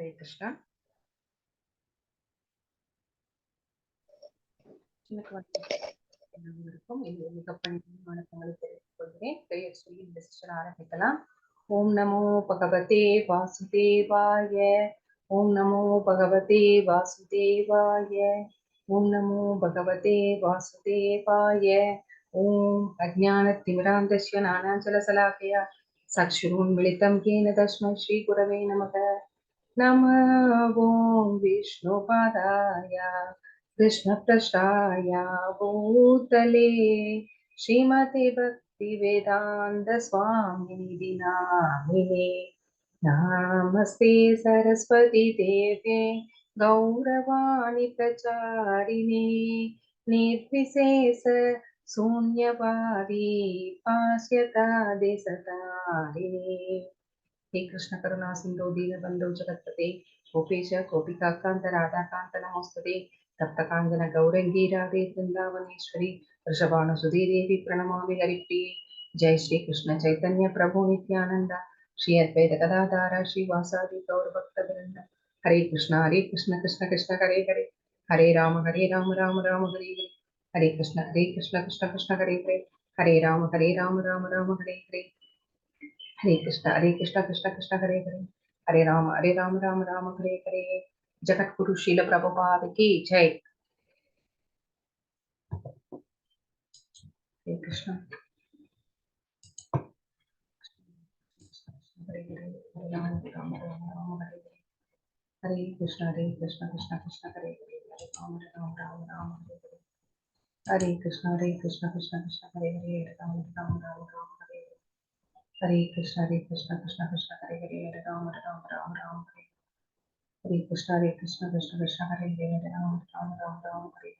ஹரே கிருஷ்ணா. இருக்கும் இது மிக பணிவான வணக்கங்களை தெரிவித்துக் கொள்கிறேன். பெயர் சொல்லி இந்த செஷன் ஆரம்பிக்கலாம். ஓம் நமோ பகவதே வாசுதேவாய. ஓம் நமோ பகவதே வாசுதேவாய. ஓம் நமோ பகவதே வாசுதேவாய. ஓம் அஜ்ஞானத்திமிராந்தஸ்ய ஞானாஞ்சலசலாக்கயா சக்ஷுருன்மிலிதம் येन तस्मै श्रीगुरवे नमः. नमः ॐ विष्णुपादाय कृष्णपृष्ठाय भूतले श्रीमते भक्तिवेदान्त स्वामिनिधि नामिने नमस्ते सरस्वती देवे गौरवाणी प्रचारिणे निर्विशेष शून्यवादी पाश्यतादिसतारिणे हे कृष्ण करुणा सिंधु दीनबंधु जगत्पते गोपेश गोपिकाकांत राधाकांत नमोस्तुते तप्तकांचन गौरंगी राधे वृंदावनेश्वरी वृषभानुसुते देवी प्रणमामि हरिप्रिये. जय श्री कृष्ण चैतन्य प्रभु नित्यानंद श्री अद्वैत गदाधर श्रीवासादि गौर भक्तवृंद. हरे कृष्ण कृष्ण कृष्ण हरे हरे हरे राम राम राम हरे हरे हरे कृष्ण कृष्ण कृष्ण हरे हरे हरे राम राम राम हरे हरे हरे कृष्ण कृष्ण कृष्ण हरे हरे हरे राम राम राम हरे हरे. जगत गुरु शील प्रभुपाद की जय. हरे कृष्ण हरे हरे हरे राम राम राम हरे हरे हरे कृष्ण कृष्ण कृष्ण हरे हरे हरे राम राम हरे हरे हरे कृष्ण कृष्ण कृष्ण हरे हरे हरे राम राम हरे हरे हरे कृष्ण कृष्ण कृष्ण हरे हरे हरे राम राम हरे हरे कृष्ण कृष्ण कृष्ण हरे हरे हरे राम राम हरे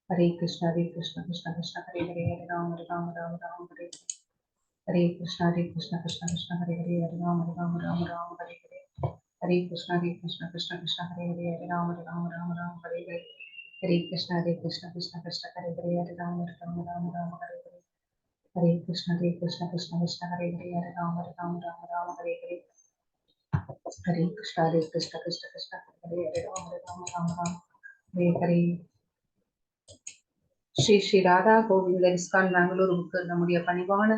हरे कृष्ण कृष्ण कृष्ण हरे हरे हरे राम राम हरे हरे कृष्ण कृष्ण कृष्ण हरे हरे हरे राम राम हरे हरे हरे कृष्ण कृष्ण कृष्ण हरे हरे हरे राम हरे हरे हरे कृष्ण कृष्ण कृष्ण हरे हरे हरे राम हरे हरे हरे कृष्ण कृष्ण कृष्ण हरे हरे हरे राम हरे हरे हरे कृष्ण कृष्ण कृष्ण हरे हरे राम हरे हरे. ஸ்ரீ ஸ்ரீ ராதா கோவிந்தர் இஸ்கான் பெங்களூருக்கு நம்முடைய பணிவான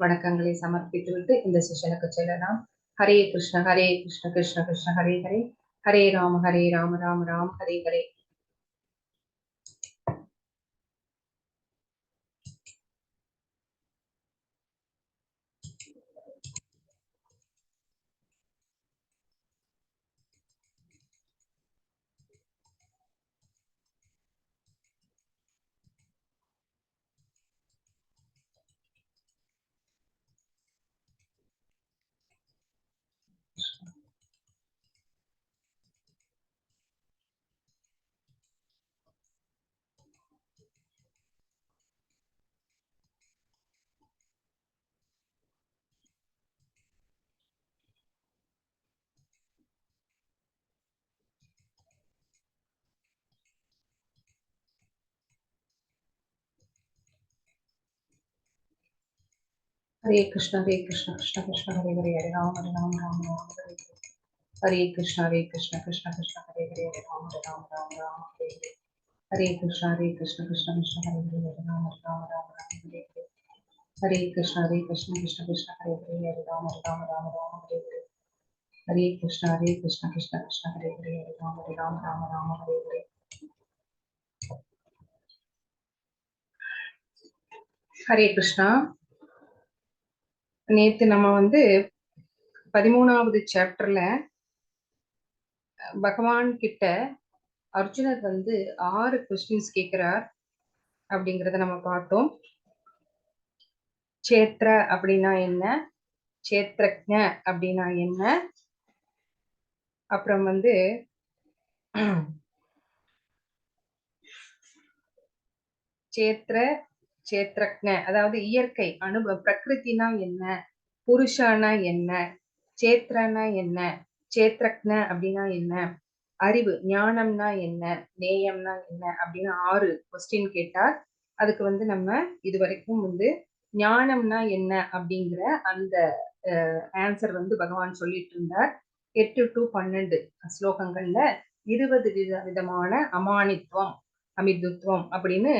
வணக்கங்களை சமர்ப்பித்துவிட்டு இந்த செஷனுக்கு செல்லலாம். ஹரே கிருஷ்ண கிருஷ்ண கிருஷ்ண ஹரே ஹரே ஹரே ராம ராம ராம் ஹரே ஹரே. हरे कृष्ण कृष्ण कृष्ण हरे हरे हरे राम राम हरे हरे कृष्ण कृष्ण कृष्ण हरे हरे हरे राम राम हरे हरे कृष्ण कृष्ण कृष्ण हरे हरे हरे राम हरे हरे कृष्ण कृष्ण हरे हरे हरे राम हरे हरे कृष्ण कृष्ण हरे हरे हरे राम हरे हरे. ஹரே கிருஷ்ணா. நேத்து நம்ம 13வது சாப்டர்ல பகவான் கிட்ட அர்ஜுனர் 6 கொஸ்டின்ஸ் கேட்கிறார் அப்படிங்கறத நம்ம பார்த்தோம். சேத்ர அப்படின்னா என்ன, சேத்ரக்ஞ அப்படின்னா என்ன, அப்புறம் சேத்ர சேத்ரக்ஞ அதாவது இயற்கை பிரகிருத்தினா என்ன, புருஷானா என்ன, சேத்ரனா என்ன, சேத்ரக்ஞ அப்படின்னா என்ன, அறிவு ஞானம்னா என்ன, நேயம்னா என்ன அப்படின்னு 6 கொஸ்டின் கேட்டார். அதுக்கு நம்ம இதுவரைக்கும் ஞானம்னா என்ன அப்படிங்கிற அந்த ஆன்சர் பகவான் சொல்லிட்டு இருந்தார். 8 to 12 ஸ்லோகங்கள்ல 20 விதமான அமானித்துவம், அமிர்தத்துவம் அப்படின்னு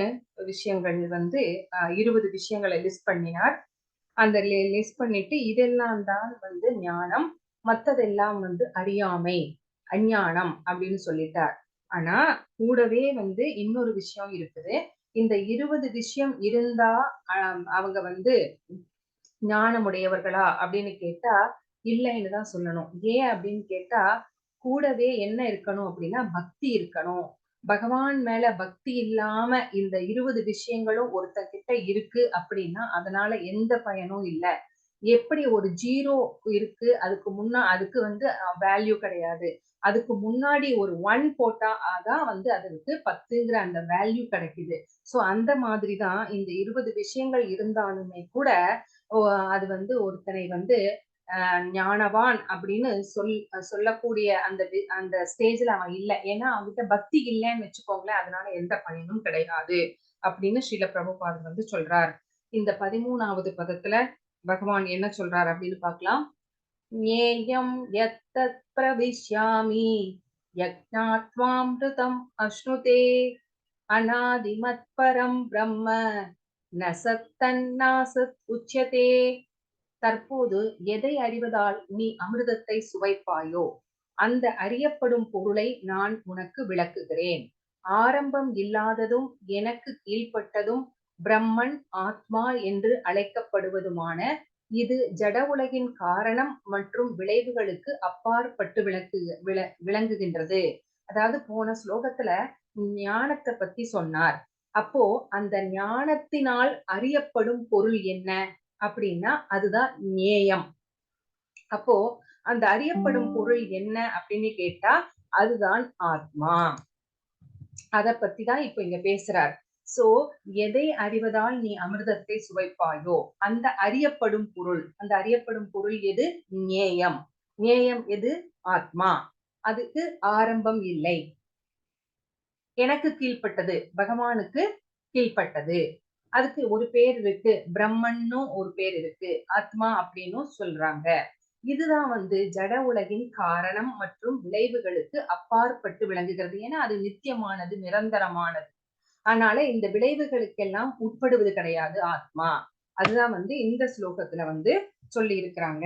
விஷயங்கள் வந்து 20 விஷயங்களை லிஸ்ட் பண்ணினார். அந்த லிஸ்ட் பண்ணிட்டு இதெல்லாம் தான் வந்து ஞானம், மத்ததெல்லாம் வந்து அறியாமை, அஞ்ஞானம் அப்படின்னு சொல்லிட்டார். ஆனா கூடவே வந்து இன்னொரு விஷயம் இருக்குது. இந்த 20 விஷயம் இருந்தா அவங்க வந்து ஞானமுடையவர்களா அப்படின்னு கேட்டா இல்லைன்னு தான் சொல்லணும். ஏன் அப்படின்னு கேட்டா கூடவே என்ன இருக்கணும் அப்படின்னா பக்தி இருக்கணும். பகவான் மேல பக்தி இல்லாம இந்த 20 விஷயங்களும் ஒருத்தர்கிட்ட இருக்கு அப்படின்னா அதனால எந்த பயனும் இல்ல. எப்படி ஒரு ஜீரோ இருக்கு அதுக்கு வந்து வேல்யூ கிடையாது. அதுக்கு முன்னாடி ஒரு 1 போட்டா அதான் வந்து அதுக்கு 10ங்கிற அந்த வேல்யூ கிடைக்குது. சோ அந்த மாதிரி தான் இந்த 20 விஷயங்கள் இருந்தாலுமே கூட அது வந்து ஒருத்தனை வந்து ஞானவான் அப்படின்னு சொல்லக்கூடிய அந்த ஸ்டேஜ்ல அவன் இல்ல. ஏன்னா அவன்கிட்ட பக்தி இல்லைன்னு வச்சுக்கோங்களேன். அதனால எந்த பயனும் கிடையாது அப்படின்னு ஸ்ரீல பிரபுபாதர் வந்து சொல்றார். இந்த 13வது பதத்துல பகவான் என்ன சொல்றார் அப்படின்னு பார்க்கலாம். ஞேயம் யத்தத் பிரவிஷ்யாமி யஜ்ஞாத்வாம்ருதம் அஸ்னுதே அநாதிமத் பரம் பிரம்ம ந சத்தன்னாசத் உச்யதே. தற்போது எதை அறிவதால் நீ அமிர்தத்தை சுவைப்பாயோ அந்த அறியப்படும் பொருளை நான் உனக்கு விளக்குகிறேன். ஆரம்பம் இல்லாததும் எனக்கு கீழ்ப்பட்டதும் பிரம்மன் ஆத்மா என்று அழைக்கப்படுவதுமான இது ஜட உலகின் காரணம் மற்றும் விளைவுகளுக்கு அப்பாற்பட்டு விளங்குகின்றது. அதாவது போன ஸ்லோகத்துல ஞானத்தை பத்தி சொன்னார். அப்போ அந்த ஞானத்தினால் அறியப்படும் பொருள் என்ன அப்படின்னா அதுதான் ஞேயம். அப்போ அந்த அறியப்படும் பொருள் என்ன அப்படின்னு கேட்டா அதுதான் ஆத்மா. அத பத்தி தான் இப்ப இங்க பேசுறார். சோ எதை அறிவதால் நீ அமிர்தத்தை சுவைப்பாயோ அந்த அறியப்படும் பொருள் எது? ஞேயம். ஞேயம் எது? ஆத்மா. அதுக்கு ஆரம்பம் இல்லை. எனக்கு கீழ்ப்பட்டது, பகவானுக்கு கீழ்ப்பட்டது. அதுக்கு ஒரு பேர் இருக்கு, பிரம்மன்னும் ஒரு பேர் இருக்கு, ஆத்மா அப்படின்னு சொல்றாங்க. இதுதான் வந்து ஜட உலகின் காரணம் மற்றும் விளைவுகளுக்கு அப்பாற்பட்டு விளங்குகிறது. ஏன்னா அது நித்தியமானது, நிரந்தரமானது. அதனால இந்த விளைவுகளுக்கெல்லாம் உட்படுவது கிடையாது ஆத்மா. அதுதான் வந்து இந்த ஸ்லோகத்துல வந்து சொல்லி இருக்கிறாங்க.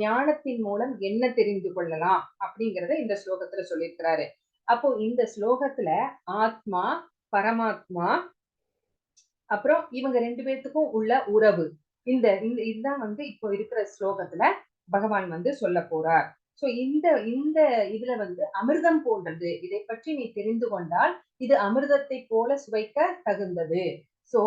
ஞானத்தின் மூலம் என்ன தெரிந்து கொள்ளலாம் அப்படிங்கறத இந்த ஸ்லோகத்துல சொல்லியிருக்கிறாரு. அப்போ இந்த ஸ்லோகத்துல ஆத்மா, பரமாத்மா, அப்புறம் இவங்க 2 பேத்துக்கும் உள்ள உறவு, இந்த இதுதான் வந்து இப்போ இருக்கிற ஸ்லோகத்துல பகவான் வந்து சொல்ல போறார். சோ இந்த இந்த இதுல வந்து அமிர்தம் போன்றது, இதை பற்றி நீ தெரிந்து கொண்டால் இது அமிர்தத்தை போல சுவைக்க தகுந்தது. சோ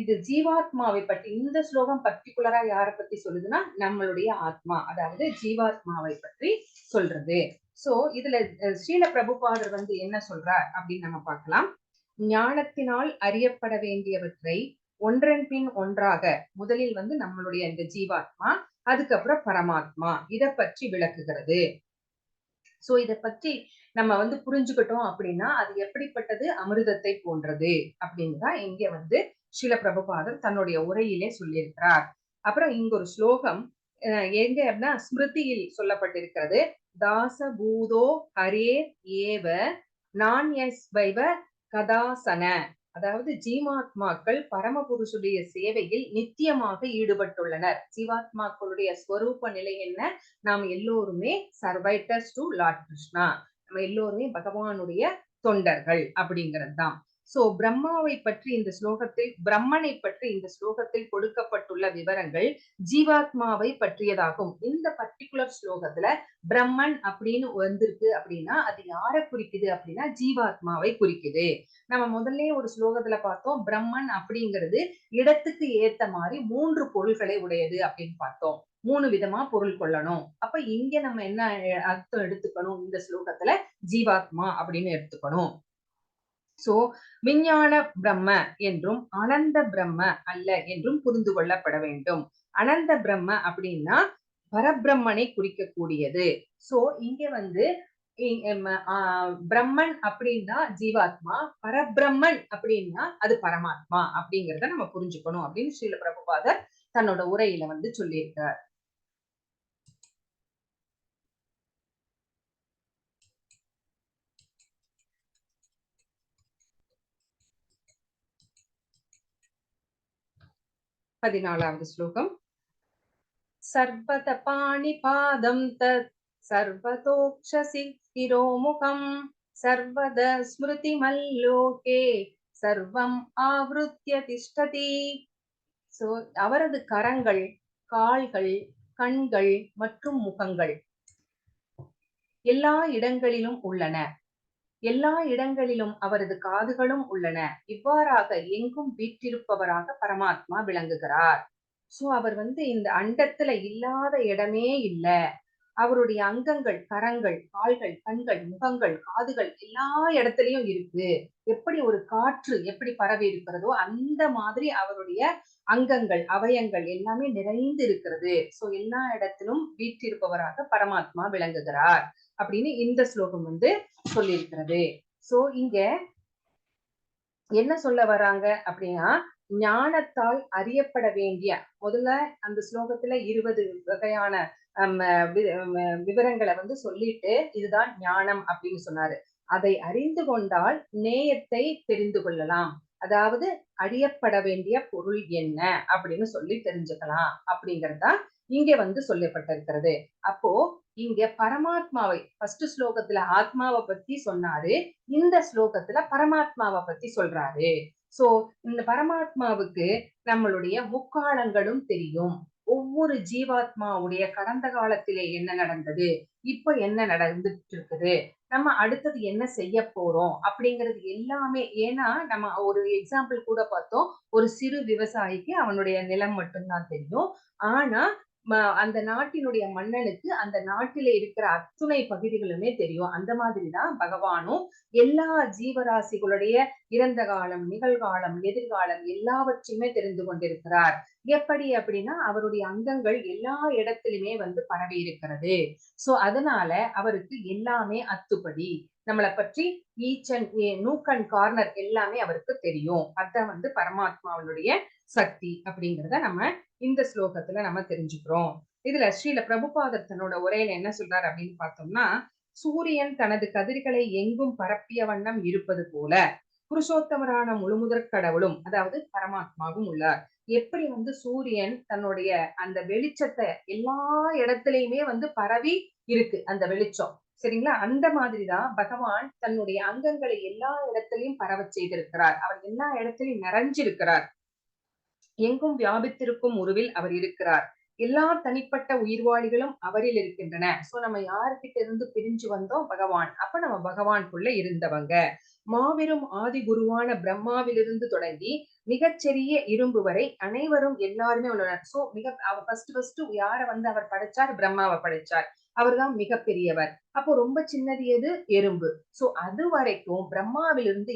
இது ஜீவாத்மாவை பற்றி இந்த ஸ்லோகம் பர்டிகுலரா யாரை பத்தி சொல்லுதுன்னா நம்மளுடைய ஆத்மா, அதாவது ஜீவாத்மாவை பற்றி சொல்றது. சோ இதுல ஸ்ரீல பிரபுபாதர் வந்து என்ன சொல்றார் அப்படின்னு நம்ம பார்க்கலாம். ஞானத்தினால் அறியப்பட வேண்டியவற்றை ஒன்றன் பின் ஒன்றாக முதலில் வந்து நம்மளுடைய இந்த ஜீவாத்மா, அதுக்கப்புறம் பரமாத்மா, இத பற்றி விளக்குகிறது. சோ இத பற்றி நம்ம வந்து புரிஞ்சுக்கிட்டோம் அப்படின்னா அது எப்படிப்பட்டது? அமிர்தத்தை போன்றது அப்படின்னு தான் இங்க வந்து ஸ்ரீல பிரபுபாதர் தன்னுடைய உரையிலே சொல்லியிருக்கிறார். அப்புறம் இங்க ஒரு ஸ்லோகம் எங்க அப்படின்னா ஸ்மிருதியில் சொல்லப்பட்டிருக்கிறது. தாச பூதோ ஹரே ஏவ நான்யஸ்வைவ கதாசன. அதாவது ஜீவாத்மாக்கள் பரமபுருஷுடைய சேவையில் நித்தியமாக ஈடுபட்டுள்ளனர். ஜீவாத்மாக்களுடைய ஸ்வரூப நிலை என்ன? நாம் எல்லோருமே சர்வைட்டர்ஸ் டு லார்ட் கிருஷ்ணா. நம்ம எல்லோருமே பகவானுடைய தொண்டர்கள் அப்படிங்கிறது தான். சோ பிரம்மாவை பற்றி இந்த ஸ்லோகத்தில், பிரம்மனை பற்றி இந்த ஸ்லோகத்தில் கொடுக்கப்பட்டுள்ள விவரங்கள் ஜீவாத்மாவை பற்றியதாகும். இந்த பர்டிகுலர் ஸ்லோகத்துல பிரம்மன் அப்படின்னு வந்திருக்கு அப்படின்னா அது யாரை குறிக்குது அப்படின்னா ஜீவாத்மாவை குறிக்குது. நம்ம முதல்ல ஒரு ஸ்லோகத்துல பார்த்தோம், பிரம்மன் அப்படிங்கிறது இடத்துக்கு ஏத்த மாதிரி 3 பொருள்களை உடையது அப்படின்னு பார்த்தோம். 3 விதமா பொருள் கொள்ளணும். அப்ப இங்க நம்ம என்ன அர்த்தம் எடுத்துக்கணும்? இந்த ஸ்லோகத்துல ஜீவாத்மா அப்படின்னு எடுத்துக்கணும். சோ விஞ்ஞான பிரம்ம என்றும் அனந்த பிரம்ம அல்ல என்றும் புரிந்து கொள்ளப்பட வேண்டும். அனந்த பிரம்ம அப்படின்னா பரபிரம்மனை குறிக்கக்கூடியது. சோ இங்க வந்து பிரம்மன் அப்படின்னா ஜீவாத்மா, பரபிரம்மன் அப்படின்னா அது பரமாத்மா அப்படிங்கறத நம்ம புரிஞ்சுக்கணும் அப்படின்னு ஸ்ரீல பிரபுபாதர் தன்னோட உரையில வந்து சொல்லியிருக்கார். 14வது ஸ்லோகம். சர்வத பாணிபாதம் தத் சர்வதோக்ஷசி கிரோமுகம் சர்வத ஸ்மிருதி மல்லோகே சர்வம் ஆவருத்ய திஷ்டதி. சோ அவரது கரங்கள், கால்கள், கண்கள் மற்றும் முகங்கள் எல்லா இடங்களிலும் உள்ளன. எல்லா இடங்களிலும் அவரது காதுகளும் உள்ளன. இவ்வாறாக எங்கும் வீற்றிருப்பவராக பரமாத்மா விளங்குகிறார். சோ அவர் இந்த அண்டத்துல இல்லாத இடமே இல்ல. அவருடைய அங்கங்கள், கரங்கள், கால்கள், கண்கள், முகங்கள், காதுகள் எல்லா இடத்துலயும் இருக்கு. எப்படி ஒரு காற்று எப்படி பரவி இருக்கிறதோ அந்த மாதிரி அவருடைய அங்கங்கள், அவயங்கள் எல்லாமே நிறைந்து இருக்கிறது. சோ எல்லா இடத்திலும் வீற்றிருப்பவராக பரமாத்மா விளங்குகிறார் அப்படின்னு இந்த ஸ்லோகம் சொல்லியிருக்கிறது. சோ இங்க என்ன சொல்ல வராங்க அப்படின்னா, ஞானத்தால் அறியப்பட வேண்டிய முதல்ல அந்த ஸ்லோகத்துல 20 வகையான விவரங்களை சொல்லிட்டு இதுதான் ஞானம் அப்படின்னு சொன்னாரு. அதை அறிந்து கொண்டால் நேயத்தை தெரிந்து கொள்ளலாம். அதாவது அறியப்பட வேண்டிய பொருள் என்ன அப்படின்னு சொல்லி தெரிஞ்சுக்கலாம் அப்படிங்கறதா இங்க சொல்லப்பட்டிருக்கிறது. அப்போ இங்க பரமாத்மாவை ஃபர்ஸ்ட் ஸ்லோகத்துல ஆத்மாவை பத்தி சொன்னாரு, இந்த ஸ்லோகத்துல பரமாத்மாவை பத்தி சொல்றாரு. சோ இந்த பரமாத்மாவுக்கு நம்மளுடைய முக்காலங்களும் தெரியும். ஒவ்வொரு ஜீவாத்மாவுடைய கடந்த காலத்திலே என்ன நடந்தது, இப்ப என்ன நடந்துட்டு இருக்குது, நம்ம அடுத்தது என்ன செய்ய போறோம் அப்படிங்கிறது எல்லாமே. ஏன்னா நம்ம ஒரு எக்ஸாம்பிள் கூட பார்த்தோம், ஒரு சிறு விவசாயிக்கு அவனுடைய நிலம் மட்டும்தான் தெரியும். ஆனா அந்த நாட்டினுடைய மன்னனுக்கு அந்த நாட்டிலே இருக்கிற அத்துணை பகுதிகளுமே தெரியும். அந்த மாதிரிதான் பகவானும் எல்லா ஜீவராசிகளுடைய இறந்த காலம், நிகழ்காலம், எதிர்காலம் எல்லாவற்றையுமே தெரிந்து கொண்டிருக்கிறார். எப்படி அப்படின்னா அவருடைய அங்கங்கள் எல்லா இடத்திலுமே பரவி இருக்கிறது. சோ அதனால அவருக்கு எல்லாமே அத்துப்படி. நம்மளை பற்றி each and nook and corner எல்லாமே அவருக்கு தெரியும். அதான் பரமாத்மாவுடைய சக்தி அப்படிங்கிறத நம்ம இந்த ஸ்லோகத்துல நம்ம தெரிஞ்சுக்கிறோம். இதுல ஸ்ரீல பிரபுபாதர் தன்னோட உரையில என்ன சொல்றாரு அப்படின்னு பார்த்தோம்னா, சூரியன் தனது கதிர்களை எங்கும் பரப்பிய வண்ணம் இருப்பது போல புருஷோத்தமரான முழுமுதற் கடவுளும் அதாவது பரமாத்மாவும் உள்ளார். எப்படி சூரியன் தன்னுடைய அந்த வெளிச்சத்தை எல்லா இடத்துலயுமே பரவி இருக்கு அந்த வெளிச்சம், சரிங்களா? அந்த மாதிரிதான் பகவான் தன்னுடைய அங்கங்களை எல்லா இடத்திலையும் பரவ செய்திருக்கிறார். அவர் எல்லா இடத்திலையும் நிறைஞ்சிருக்கிறார். எங்கும் வியாபித்திருக்கும் உருவில் அவர் இருக்கிறார். எல்லா தனிப்பட்ட உயிர்வாளிகளும் அவரில் இருக்கின்றன. சோ நம்ம யாருக்கிட்ட இருந்து பிரிஞ்சு வந்தோம்? பகவான். அப்ப நம்ம பகவானுக்குள்ள இருந்தவங்க. மாபெரும் ஆதி குருவான பிரம்மாவிலிருந்து தொடங்கி மிகச்சிறிய இரும்பு வரை அனைவரும் எல்லாருமே உள்ளனர். சோ ஃபர்ஸ்ட் யார அவர் படைச்சார்? பிரம்மாவை படைச்சார். அவர்தான் மிகப்பெரியவர். அப்போ ரொம்ப சின்னது எது? எறும்பு. சோ அது வரைக்கும் பிரம்மாவிலிருந்து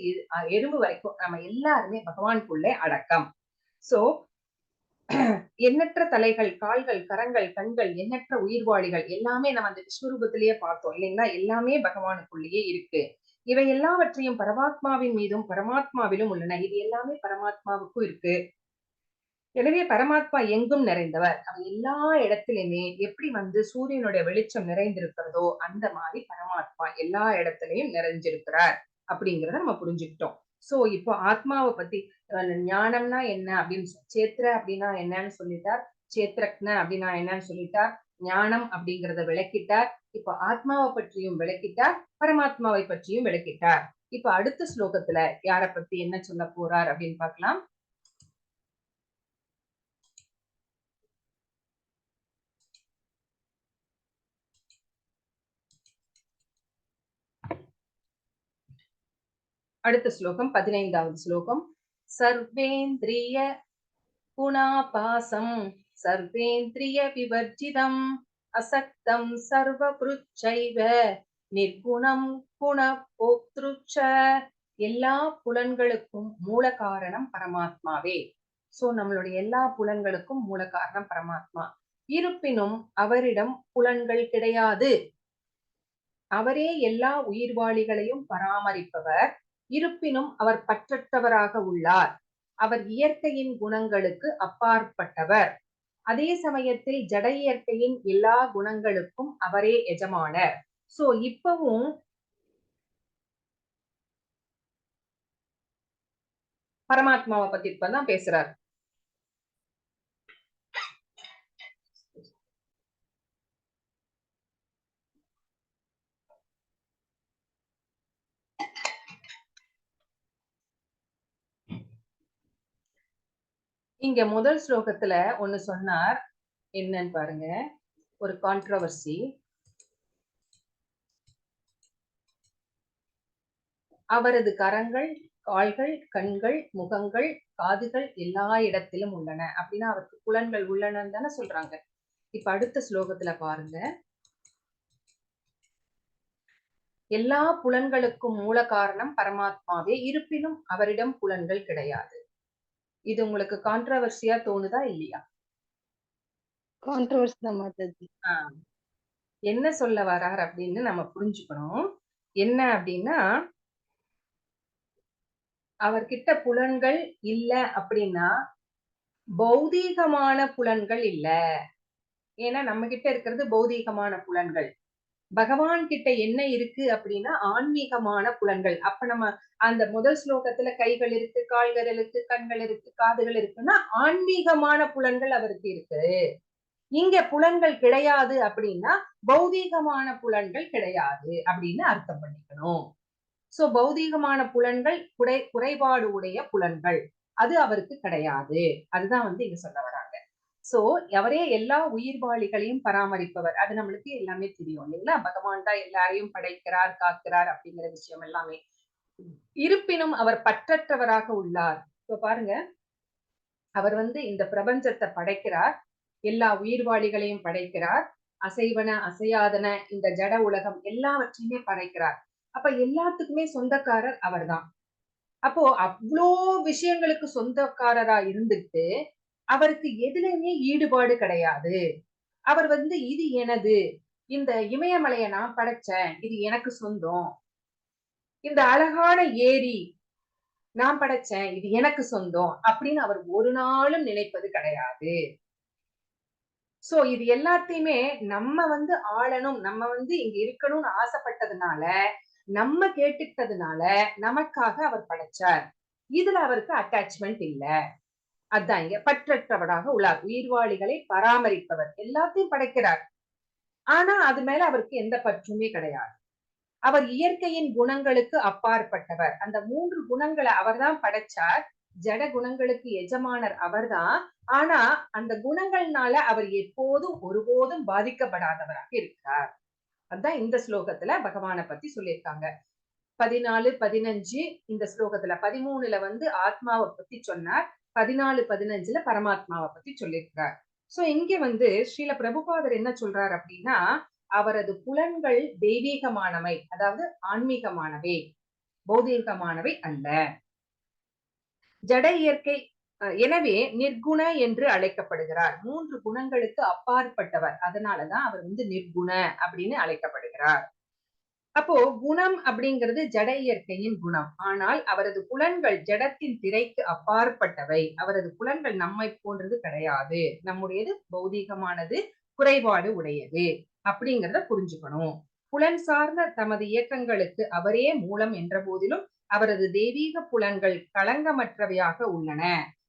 எறும்பு வரைக்கும் நம்ம எல்லாருமே பகவானுக்குள்ளே அடக்கம். சோ எண்ணற்ற தலைகள், கால்கள், கரங்கள், கண்கள், எண்ணற்ற உயிர்வாளிகள் எல்லாமே நம்ம அந்த விஸ்வரூபத்திலேயே பார்த்தோம் இல்லைங்களா? எல்லாமே பகவானுக்குள்ளேயே இருக்கு. இவை எல்லாவற்றையும் பரமாத்மாவின் மீதும் பரமாத்மாவிலும் உள்ளன. இது எல்லாமே பரமாத்மாவுக்கும் இருக்கு. எனவே பரமாத்மா எங்கும் நிறைந்தவர். அவர் எல்லா இடத்திலுமே எப்படி சூரியனுடைய வெளிச்சம் நிறைந்திருக்கிறதோ அந்த மாதிரி பரமாத்மா எல்லா இடத்திலையும் நிறைஞ்சிருக்கிறார் அப்படிங்கிறத நம்ம புரிஞ்சுக்கிட்டோம். சோ இப்போ ஆத்மாவை பத்தி ஞானம்னா என்ன அப்படின்னு சேத்திர அப்படின்னா என்னன்னு சொல்லிட்டார். சேத்திரக்ன அப்படின்னா என்னன்னு சொல்லிட்டார். ஞானம் அப்படிங்கிறத விளக்கிட்டார். இப்ப ஆத்மாவை பற்றியும் விளக்கிட்டார், பரமாத்மாவை பற்றியும் விளக்கிட்டார். இப்ப அடுத்த ஸ்லோகத்துல யார பத்தி என்ன சொல்ல போறார் அப்படின்னு பார்க்கலாம். அடுத்த ஸ்லோகம் 15வது ஸ்லோகம். சர்வேந்திரிய குணாபாசம் சர்வேந்திரிய விவர்ஜிதம் அசக்தம் சர்வபுருச்சைவ நிர்குணம் குணபோக்த்ருச்ச. எல்லா புலன்களுக்கும் மூல காரணம் பரமாத்மாவே. சோ நம்மளுடைய எல்லா புலன்களுக்கும் மூல காரணம் பரமாத்மா. இருப்பினும் அவரிடம் புலன்கள் கிடையாது. அவரே எல்லா உயிர்வாளிகளையும் பராமரிப்பவர். இருப்பினும் அவர் பற்றற்றவராக உள்ளார். அவர் இயற்கையின் குணங்களுக்கு அப்பாற்பட்டவர். அதே சமயத்தில் ஜட இயற்கையின் எல்லா குணங்களுக்கும் அவரே எஜமானர். சோ இப்பவும் பரமாத்மாவை பத்தி இப்பதான் பேசுறார். இங்க முதல் ஸ்லோகத்துல ஒண்ணு சொன்னார், என்னன்னு பாருங்க. ஒரு கான்ட்ரோவர்சி. அவரது கரங்கள், கால்கள், கண்கள், முகங்கள், காதுகள் எல்லா இடத்திலும் உள்ளன. அப்படின்னா அவருக்கு புலன்கள் உள்ளனன்னு தானே சொல்றாங்க. இப்ப அடுத்த ஸ்லோகத்துல பாருங்க. எல்லா புலன்களுக்கும் மூல காரணம் பரமாத்மாவே, இருப்பினும் அவரிடம் புலன்கள் கிடையாது. இது உங்களுக்கு கான்ட்ரோவர்சியா தோணுதா இல்லையா? கான்ட்ரோவர்சி தான் மாதாஜி. என்ன சொல்ல வரார் அப்படின்னு நம்ம புரிஞ்சுக்கணும். என்ன அப்படின்னா, அவர்கிட்ட புலன்கள் இல்ல அப்படின்னா பௌதீகமான புலன்கள் இல்ல. ஏன்னா நம்ம கிட்ட இருக்கிறது பௌதீகமான புலன்கள். பகவான் கிட்ட என்ன இருக்கு அப்படின்னா ஆன்மீகமான புலன்கள். அப்ப நம்ம அந்த முதல் ஸ்லோகத்துல கைகள் இருக்கு, கால்கள் இருக்கு, கண்கள் இருக்கு, காதுகள் இருக்குன்னா ஆன்மீகமான புலன்கள் அவருக்கு இருக்கு. இங்க புலன்கள் கிடையாது அப்படின்னா பௌதீகமான புலன்கள் கிடையாது அப்படின்னு அர்த்தம் பண்ணிக்கணும். சோ பௌதீகமான புலன்கள் குறைபாடு உடைய புலன்கள், அது அவருக்கு கிடையாது. அதுதான் வந்து இங்க சொல்ல வராங்க. சோ அவரே எல்லா உயிர்வாளிகளையும் பராமரிப்பவர். அது நம்மளுக்கு எல்லாமே தெரியும் இல்லைங்களா? பகவான் தான் எல்லாரையும் படைக்கிறார், காக்கிறார் அப்படிங்கிற விஷயம் எல்லாமே. இருப்பினும் அவர் பற்றற்றவராக உள்ளார். இப்ப பாருங்க, அவர் வந்து இந்த பிரபஞ்சத்தை படைக்கிறார், எல்லா உயிர்வாளிகளையும் படைக்கிறார், அசைவன அசையாதன இந்த ஜட உலகம் எல்லாவற்றையுமே படைக்கிறார். அப்ப எல்லாத்துக்குமே சொந்தக்காரர் அவர்தான். அப்போ அவ்வளோ விஷயங்களுக்கு சொந்தக்காரரா இருந்துட்டு அவருக்கு எதுலையுமே ஈடுபாடு கிடையாது. அவர் வந்து இது எனது, இந்த இமயமலையை நான் படைச்சேன், இது எனக்கு சொந்தம், இந்த அழகான ஏரி நான் படைச்சேன், இது எனக்கு சொந்தம் அப்படின்னு அவர் ஒரு நாளும் நினைப்பது கிடையாது. சோ இது எல்லாத்தையுமே நம்ம வந்து ஆளணும், நம்ம வந்து இங்க இருக்கணும்னு ஆசைப்பட்டதுனால, நம்ம கேட்டுக்கிட்டதுனால நமக்காக அவர் படைச்சார். இதுல அவருக்கு அட்டாச்மெண்ட் இல்ல. அதான் இங்க பற்றற்றவராக உள்ளார். உயிர்வாளிகளை பராமரிப்பவர், எல்லாத்தையும் படைக்கிறார். ஆனா அது மேல அவருக்கு எந்த பற்றுமே கிடையாது. அவர் இயற்கையின் குணங்களுக்கு அப்பாற்பட்டவர். அந்த 3 குணங்களை அவர்தான் படைச்சார். ஜட குணங்களுக்கு எஜமானர் அவர்தான். ஆனா அந்த குணங்கள்னால அவர் எப்போதும் ஒருபோதும் பாதிக்கப்படாதவராக இருக்கிறார். அதான் இந்த ஸ்லோகத்துல பகவானை பத்தி சொல்லியிருக்காங்க. 14, 15 இந்த ஸ்லோகத்துல 13ல வந்து ஆத்மாவை பத்தி சொன்னார். 14, 15ல பரமாத்மாவை பத்தி சொல்லியிருக்கிறார். சோ இங்க வந்து ஸ்ரீல பிரபுபாதர் என்ன சொல்றார் அப்படின்னா, அவரது புலன்கள் தெய்வீகமானவை, அதாவது ஆன்மீகமானவை, பௌதீகமானவை அல்ல. ஜட இயற்கை எனவே நிர்குண என்று அழைக்கப்படுகிறார். 3 குணங்களுக்கு அப்பாற்பட்டவர். அதனாலதான் அவர் வந்து நிர்குண அப்படின்னு அழைக்கப்படுகிறார். அப்போ குணம் அப்படிங்கிறது ஜட இயற்கையின் குணம். ஆனால் அவரது புலன்கள் ஜடத்தின் திரைக்கு அப்பாற்பட்டவை. அவரது புலன்கள் நம்மை போன்றது கிடையாது. நம்முடையது பௌதீகமானது, குறைபாடு உடையது அப்படிங்கிறத புரிஞ்சுக்கணும். புலன் சார்ந்த தமது இயக்கங்களுக்கு அவரே மூலம் என்ற போதிலும் அவரது தெய்வீக புலன்கள் களங்கமற்றவையாக உள்ளன.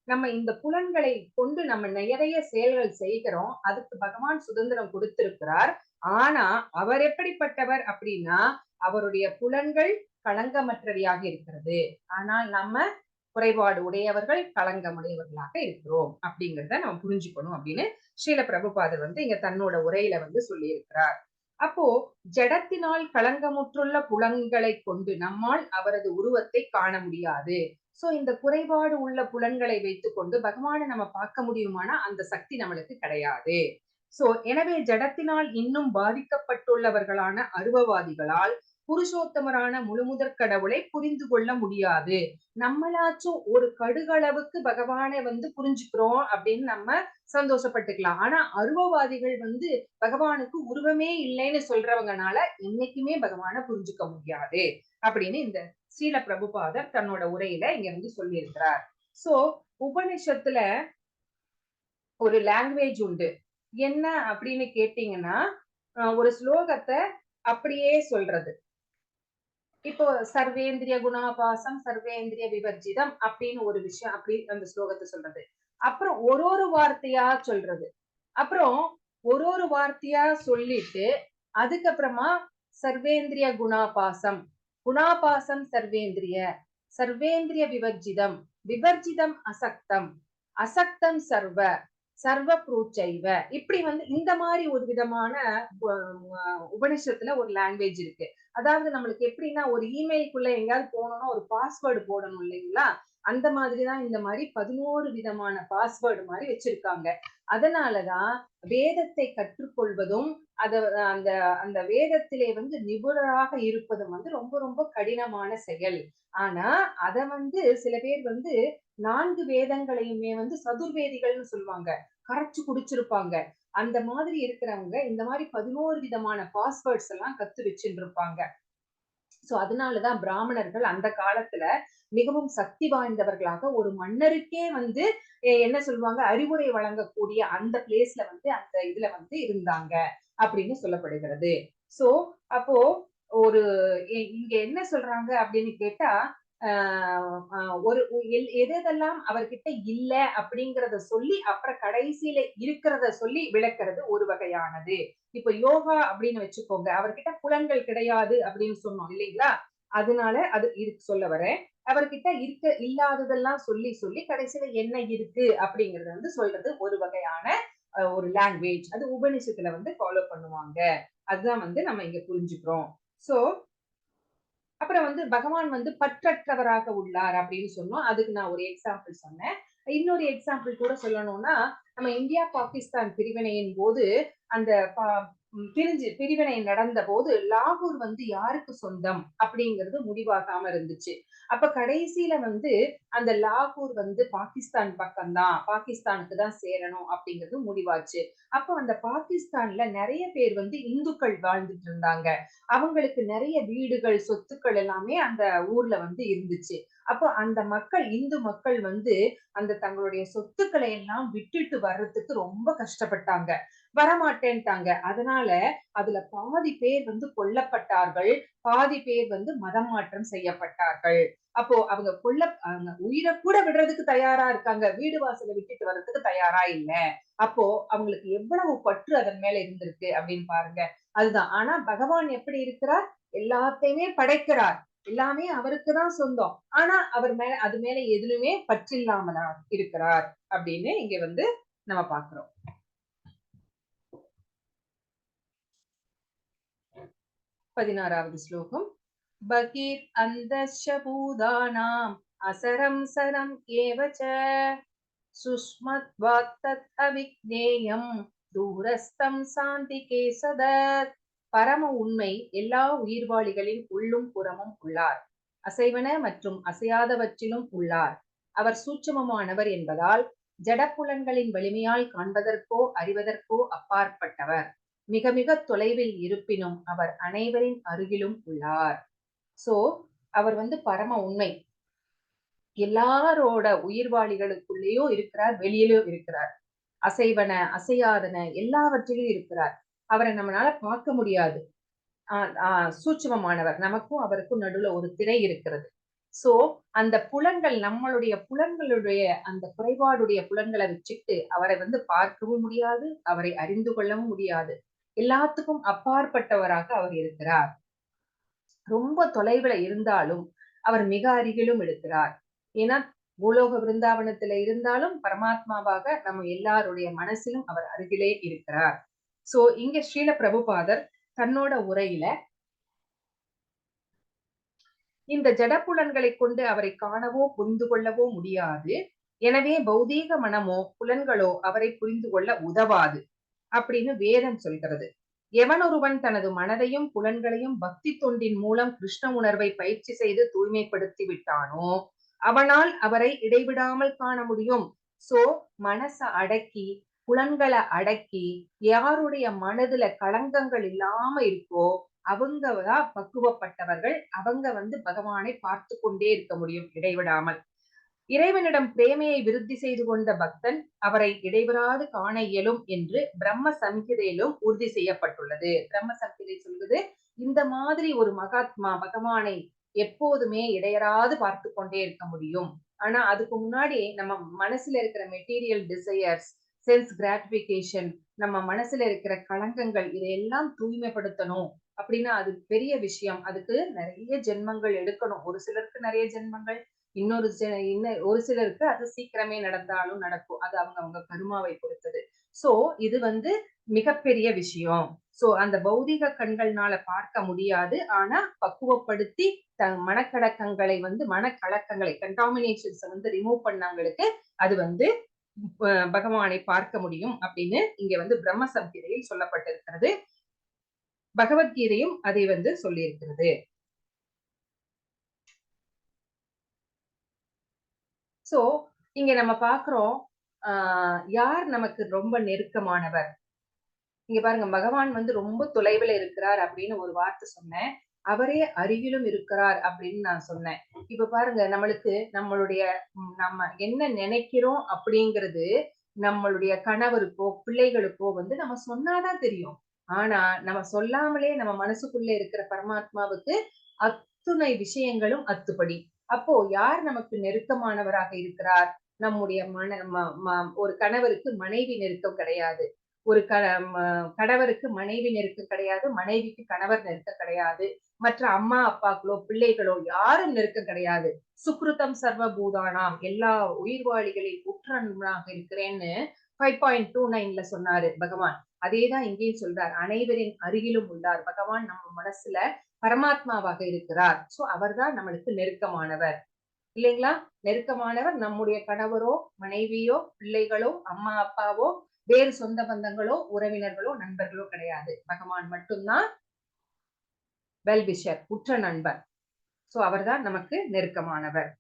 நம்ம இந்த புலன்களை கொண்டு நம்ம நிறைய செயல்கள் செய்கிறோம். அதுக்கு பகவான் சுதந்திரம் கொடுத்திருக்கிறார். ஆனா அவர் எப்படிப்பட்டவர் அப்படின்னா அவருடைய புலன்கள் களங்கமற்றவையாக இருக்கிறது. ஆனால் நம்ம குறைபாடு உடையவர்கள், களங்கமுடையவர்களாக இருக்கிறோம் அப்படிங்கிறத நம்ம புரிஞ்சுக்கணும் அப்படின்னு ஸ்ரீல பிரபுபாதர் வந்து இங்க தன்னோட உரையில வந்து சொல்லி இருக்கிறார். அப்போ ஜடத்தினால் களங்கமுற்றுள்ள புலன்களை கொண்டு நம்மால் அவரது உருவத்தை காண முடியாது. சோ இந்த குறைபாடு உள்ள புலன்களை வைத்துக் கொண்டு பகவானை நம்ம பார்க்க முடியுமானா அந்த சக்தி நம்மளுக்கு கிடையாது. சோ எனவே ஜடத்தினால் இன்னும் பாதிக்கப்பட்டுள்ளவர்களான அருவவாதிகளால் புருஷோத்தமரான முழுமுதற் கடவுளை புரிந்து கொள்ள முடியாது. நம்மளாச்சும் ஒரு கடுகளவுக்கு பகவானை வந்து புரிஞ்சுக்கிறோம் அப்படின்னு நம்ம சந்தோஷப்பட்டுக்கலாம். ஆனா அருவவாதிகள் வந்து பகவானுக்கு உருவமே இல்லைன்னு சொல்றவங்கனால என்னைக்குமே பகவானை புரிஞ்சுக்க முடியாது அப்படின்னு இந்த ஸ்ரீல பிரபுபாதர் தன்னோட உரையில இங்க வந்து சொல்லி இருக்கிறார். சோ உபனிஷத்துல ஒரு லாங்குவேஜ் உண்டு. என்ன அப்படின்னு கேட்டீங்கன்னா ஒரு ஸ்லோகத்தை அப்படியே சொல்றது. இப்போ சர்வேந்திரிய குணாபாசம் சர்வேந்திரிய விவர்ஜிதம் அப்படின்னு ஒரு விஷயம் அப்படி அந்த ஸ்லோகத்தை சொல்றது. அப்புறம் ஒரு வார்த்தையா சொல்றது. அப்புறம் ஒரு வார்த்தையா சொல்லிட்டு அதுக்கப்புறமா சர்வேந்திரிய குணாபாசம், குணாபாசம் சர்வேந்திரிய, சர்வேந்திரிய விவர்ஜிதம், விவர்ஜிதம் அசக்தம், அசக்தம் சர்வ சர்வ புரூச்சைவ. இப்படி வந்து இந்த மாதிரி ஒரு விதமான உபனிஷத்துல ஒரு லாங்குவேஜ் இருக்கு. அதாவது நம்மளுக்கு எப்படின்னா ஒரு இமெயிலுக்குள்ள எங்கேயாவது போனோம்னா ஒரு பாஸ்வேர்டு போடணும் இல்லைங்களா? அந்த மாதிரிதான் இந்த மாதிரி 11 விதமான பாஸ்வேர்டு மாதிரி வச்சிருக்காங்க. அதனாலதான் வேதத்தை கற்றுக்கொள்வதும் அத அந்த அந்த வேதத்திலே வந்து நிபுணராக இருப்பதும் வந்து ரொம்ப ரொம்ப கடினமான செயல். ஆனா அத வந்து சில பேர் வந்து 4 வேதங்களையுமே வந்து சதுர்வேதிகள்னு சொல்லுவாங்க. கரைச்சு குடிச்சிருப்பாங்க. அந்த மாதிரி இருக்கிறவங்க இந்த மாதிரி 11 விதமான பாஸ்வேர்ட்ஸ் எல்லாம் கத்து வச்சுட்டு இருப்பாங்க. சோ அதனாலதான் பிராமணர்கள் அந்த காலத்துல மிகவும் சக்தி வாய்ந்தவர்களாக ஒரு மன்னருக்கே வந்து என்ன சொல்லுவாங்க அறிவுரை வழங்கக்கூடிய அந்த பிளேஸ்ல வந்து அந்த இதுல வந்து இருந்தாங்க அப்படின்னு சொல்லப்படுகிறது. சோ அப்போ ஒரு இங்க என்ன சொல்றாங்க அப்படின்னு கேட்டா ஒரு எதெல்லாம் அவர்கிட்ட இல்ல அப்படிங்கறத சொல்லி அப்புறம் கடைசியில இருக்கிறத சொல்லி விளக்குறது ஒரு வகையானது. இப்ப யோகா அப்படின்னு வச்சுக்கோங்க, அவர்கிட்ட புலன்கள் கிடையாது அப்படின்னு சொன்னோம் இல்லைங்களா? அதனால அது இருக்கு சொல்ல வரேன். அவர்கிட்ட இருக்க இல்லாததெல்லாம் சொல்லி சொல்லி கடைசியில என்ன இருக்கு அப்படிங்கறத வந்து சொல்றது ஒரு வகையான ஒரு லாங்குவேஜ். அது உபநிஷத்துல வந்து ஃபாலோ பண்ணுவாங்க. அதுதான் வந்து நம்ம இங்க புரிஞ்சுக்கிறோம். சோ அப்புறம் வந்து பகவான் வந்து பற்றற்றவராக உள்ளார் அப்படின்னு சொன்னோம். அதுக்கு நான் ஒரு எக்ஸாம்பிள் சொன்னேன். இன்னொரு எக்ஸாம்பிள் கூட சொல்லணும்னா, நம்ம இந்தியா பாகிஸ்தான் பிரிவினையின் போது அந்த பிரிவினை நடந்த போது லாகூர் வந்து யாருக்கு சொந்தம் அப்படிங்கிறது முடிவாகாம இருந்துச்சு. அப்ப கடைசியில வந்து அந்த லாகூர் வந்து பாகிஸ்தான் பக்கம்தான், பாகிஸ்தானுக்கு தான் சேரணும் அப்படிங்கிறது முடிவாச்சு. அப்ப அந்த பாகிஸ்தான்ல நிறைய பேர் வந்து இந்துக்கள் வாழ்ந்துட்டு இருந்தாங்க. அவங்களுக்கு நிறைய வீடுகள், சொத்துக்கள் எல்லாமே அந்த ஊர்ல வந்து இருந்துச்சு. அப்போ அந்த மக்கள், இந்து மக்கள் வந்து அந்த தங்களுடைய சொத்துக்களை எல்லாம் விட்டுட்டு வர்றதுக்கு ரொம்ப கஷ்டப்பட்டாங்க. வரமாட்டேன்ட்டாங்க. அதனால அதுல பாதி பேர் வந்து கொல்லப்பட்டார்கள். பாதி பேர் வந்து மதம் மாற்றம் செய்யப்பட்டார்கள். அப்போ அவங்க உயிரை கூட விடுறதுக்கு தயாரா இருக்காங்க. வீடு வாசலை விட்டுட்டு வர்றதுக்கு தயாரா இல்ல. அப்போ அவங்களுக்கு எவ்வளவு பற்று அதன் மேல இருந்திருக்கு அப்படின்னு பாருங்க. அதுதான். ஆனா பகவான் எப்படி இருக்கிறார்? எல்லாத்தையுமே படைக்கிறார். எல்லாமே அவருக்கு தான் சொந்தம். ஆனா அவர் மேல அது மேல எதுலுமே பற்றில்லாமலா இருக்கிறார் அப்படின்னு இங்க வந்து நம்ம பாக்குறோம். 16வது ஸ்லோகம். பகீர் அந்தஸ்ய பூதானாம் அசரம் சரம் ஏவச்ச சுஷ்மத்வாத் தத் அவிக்னேயம் தூரஸ்தம் சாந்திகே சதத். பரம உண்மை எல்லா உயிர்வாளிகளின் உள்ளும் புறமும் உள்ளார். அசைவன மற்றும் அசையாதவற்றிலும் உள்ளார். அவர் சூட்சுமமானவர் என்பதால் ஜடப்புலன்களின் வலிமையால் காண்பதற்கோ அறிவதற்கோ அப்பாற்பட்டவர். மிக மிக தொலைவில் இருப்பினும் அவர் அனைவரின் அருகிலும் உள்ளார். சோ அவர் வந்து பரம உண்மை. எல்லாரோட உயிர்வாளிகளுக்குள்ளேயும் இருக்கிறார், வெளியிலும் இருக்கிறார். அசைவன அசையாதன எல்லாவற்றிலும் இருக்கிறார். அவரை நம்மளால பார்க்க முடியாது. சூட்சுமமானவர். நமக்கும் அவருக்கும் நடுவுல ஒரு திரை இருக்கிறது. சோ அந்த புலன்கள் நம்மளுடைய புலன்களுடைய அந்த குறைபாடுடைய புலன்களை வச்சுட்டு அவரை வந்து பார்க்கவும் முடியாது, அவரை அறிந்து கொள்ளவும் முடியாது. எல்லாத்துக்கும் அப்பாற்பட்டவராக அவர் இருக்கிறார். ரொம்ப தொலைவுல இருந்தாலும் அவர் மிக அருகிலும் இருக்கிறார். ஏன்னா பூலோக விருந்தாவனத்துல இருந்தாலும் பரமாத்மாவாக நம்ம எல்லாருடைய மனசிலும் அவர் அருகிலே இருக்கிறார். சோ இங்க ஸ்ரீல பிரபுபாதர் தன்னோட உரையில இந்த ஜடப்புலன்களை கொண்டு அவரை காணவோ புரிந்து கொள்ளவோ முடியாது. எனவே பௌதீக மனமோ புலன்களோ அவரை புரிந்து கொள்ள உதவாது அப்படின்னு வேதம் சொல்கிறது. எவனொருவன் தனது மனதையும் புலன்களையும் பக்தி தொண்டின் மூலம் கிருஷ்ண உணர்வை பயிற்சி செய்து தூய்மைப்படுத்தி விட்டானோ அவனால் அவரை இடைவிடாமல் காண முடியும். சோ மனச அடக்கி புலன்களை அடக்கி யாருடைய மனதுல களங்கங்கள் இல்லாம இருக்கோ அவங்கதான் பக்குவப்பட்டவர்கள். அவங்க வந்து பகவானை பார்த்து கொண்டே இருக்க முடியும் இடைவிடாமல். இறைவனிடம் பிரேமையை விருத்தி செய்து கொண்ட பக்தன் அவரை இடைவிடாது காண இயலும் என்று பிரம்ம சம்ஹிதையிலும் உறுதி செய்யப்பட்டுள்ளது. பிரம்ம சம்ஹிதை சொல்லுது இந்த மாதிரி ஒரு மகாத்மா பகவானை எப்போதுமே இடையறாது பார்த்து கொண்டே இருக்க முடியும். ஆனா அதுக்கு முன்னாடி நம்ம மனசுல இருக்கிற மெட்டீரியல் டிசையர்ஸ், சென்ஸ் கிராட்டிபிகேஷன், நம்ம மனசுல இருக்கிற களங்கங்கள் இதையெல்லாம் தூய்மைப்படுத்தணும் அப்படின்னா அது பெரிய விஷயம். அதுக்கு நிறைய ஜென்மங்கள் எடுக்கணும். ஒரு சிலருக்கு நிறைய ஜென்மங்கள், இன்னொரு ஒரு சிலருக்கு அது சீக்கிரமே நடந்தாலும் நடக்கும். அது அவங்க கருமாவை பொறுத்தது. சோ இது வந்து மிகப்பெரிய விஷயம். சோ அந்த பௌதிக கண்கள்னால பார்க்க முடியாது. ஆனா பக்குவப்படுத்தி மனக்கடக்கங்களை வந்து மனக்கலக்கங்களை கண்டாமினேஷன்ஸ வந்து ரிமூவ் பண்ணவங்களுக்கு அது வந்து பகவானை பார்க்க முடியும் அப்படின்னு இங்க வந்து பிரம்ம சம்ஹிதையில் சொல்லப்பட்டிருக்கிறது. பகவத்கீதையும் அதை வந்து சொல்லியிருக்கிறது. சோ இங்க நம்ம பாக்குறோம் யார் நமக்கு ரொம்ப நெருக்கமானவர். இங்க பாருங்க பகவான் வந்து ரொம்ப தொலைவுல இருக்கிறார் அப்படின்னு ஒரு வார்த்தை சொன்னேன். அவரே அருகிலும் இருக்கிறார் அப்படின்னு நான் சொன்னேன். இப்ப பாருங்க நம்மளுக்கு நம்மளுடைய நம்ம என்ன நினைக்கிறோம் அப்படிங்கிறது நம்மளுடைய கணவருக்கோ பிள்ளைகளுக்கோ வந்து நம்ம சொன்னாதான் தெரியும். ஆனா நம்ம சொல்லாமலே நம்ம மனசுக்குள்ள இருக்கிற பரமாத்மாவுக்கு அத்துணை விஷயங்களும் அத்துப்படி. அப்போ யார் நமக்கு நெருக்கமானவராக இருக்கிறார்? நம்முடைய ஒரு கணவருக்கு மனைவி நெருக்கம் கிடையாது. ஒரு கணவருக்கு மனைவி நெருக்கம் கிடையாது. மனைவிக்கு கணவர் நெருக்கம் கிடையாது. மற்ற அம்மா அப்பாக்களோ பிள்ளைகளோ யாரும் நெருக்கம் கிடையாது. சுக்ருதம் சர்வ பூதானாம் எல்லா உயிர்வாளிகளில் உற்ற நண்பனாக இருக்கிறேன்னு 5.29ல சொன்னாரு பகவான். அதேதான் இங்கேயும் சொல்றார். அனைவரின் அருகிலும் உள்ளார். பகவான் நம்ம மனசுல பரமாத்மாவாக இருக்கிறார். சோ அவர்தான் நம்மளுக்கு நெருக்கமானவர் இல்லைங்களா? நெருக்கமானவர் நம்முடைய கணவரோ மனைவியோ பிள்ளைகளோ அம்மா அப்பாவோ வேறு சொந்த பந்தங்களோ உறவினர்களோ நண்பர்களோ கிடையாது. பகவான் மட்டும்தான் வெல்விஷர் உற்ற நண்பர். சோ அவர்தான் நமக்கு நெருக்கமானவர்.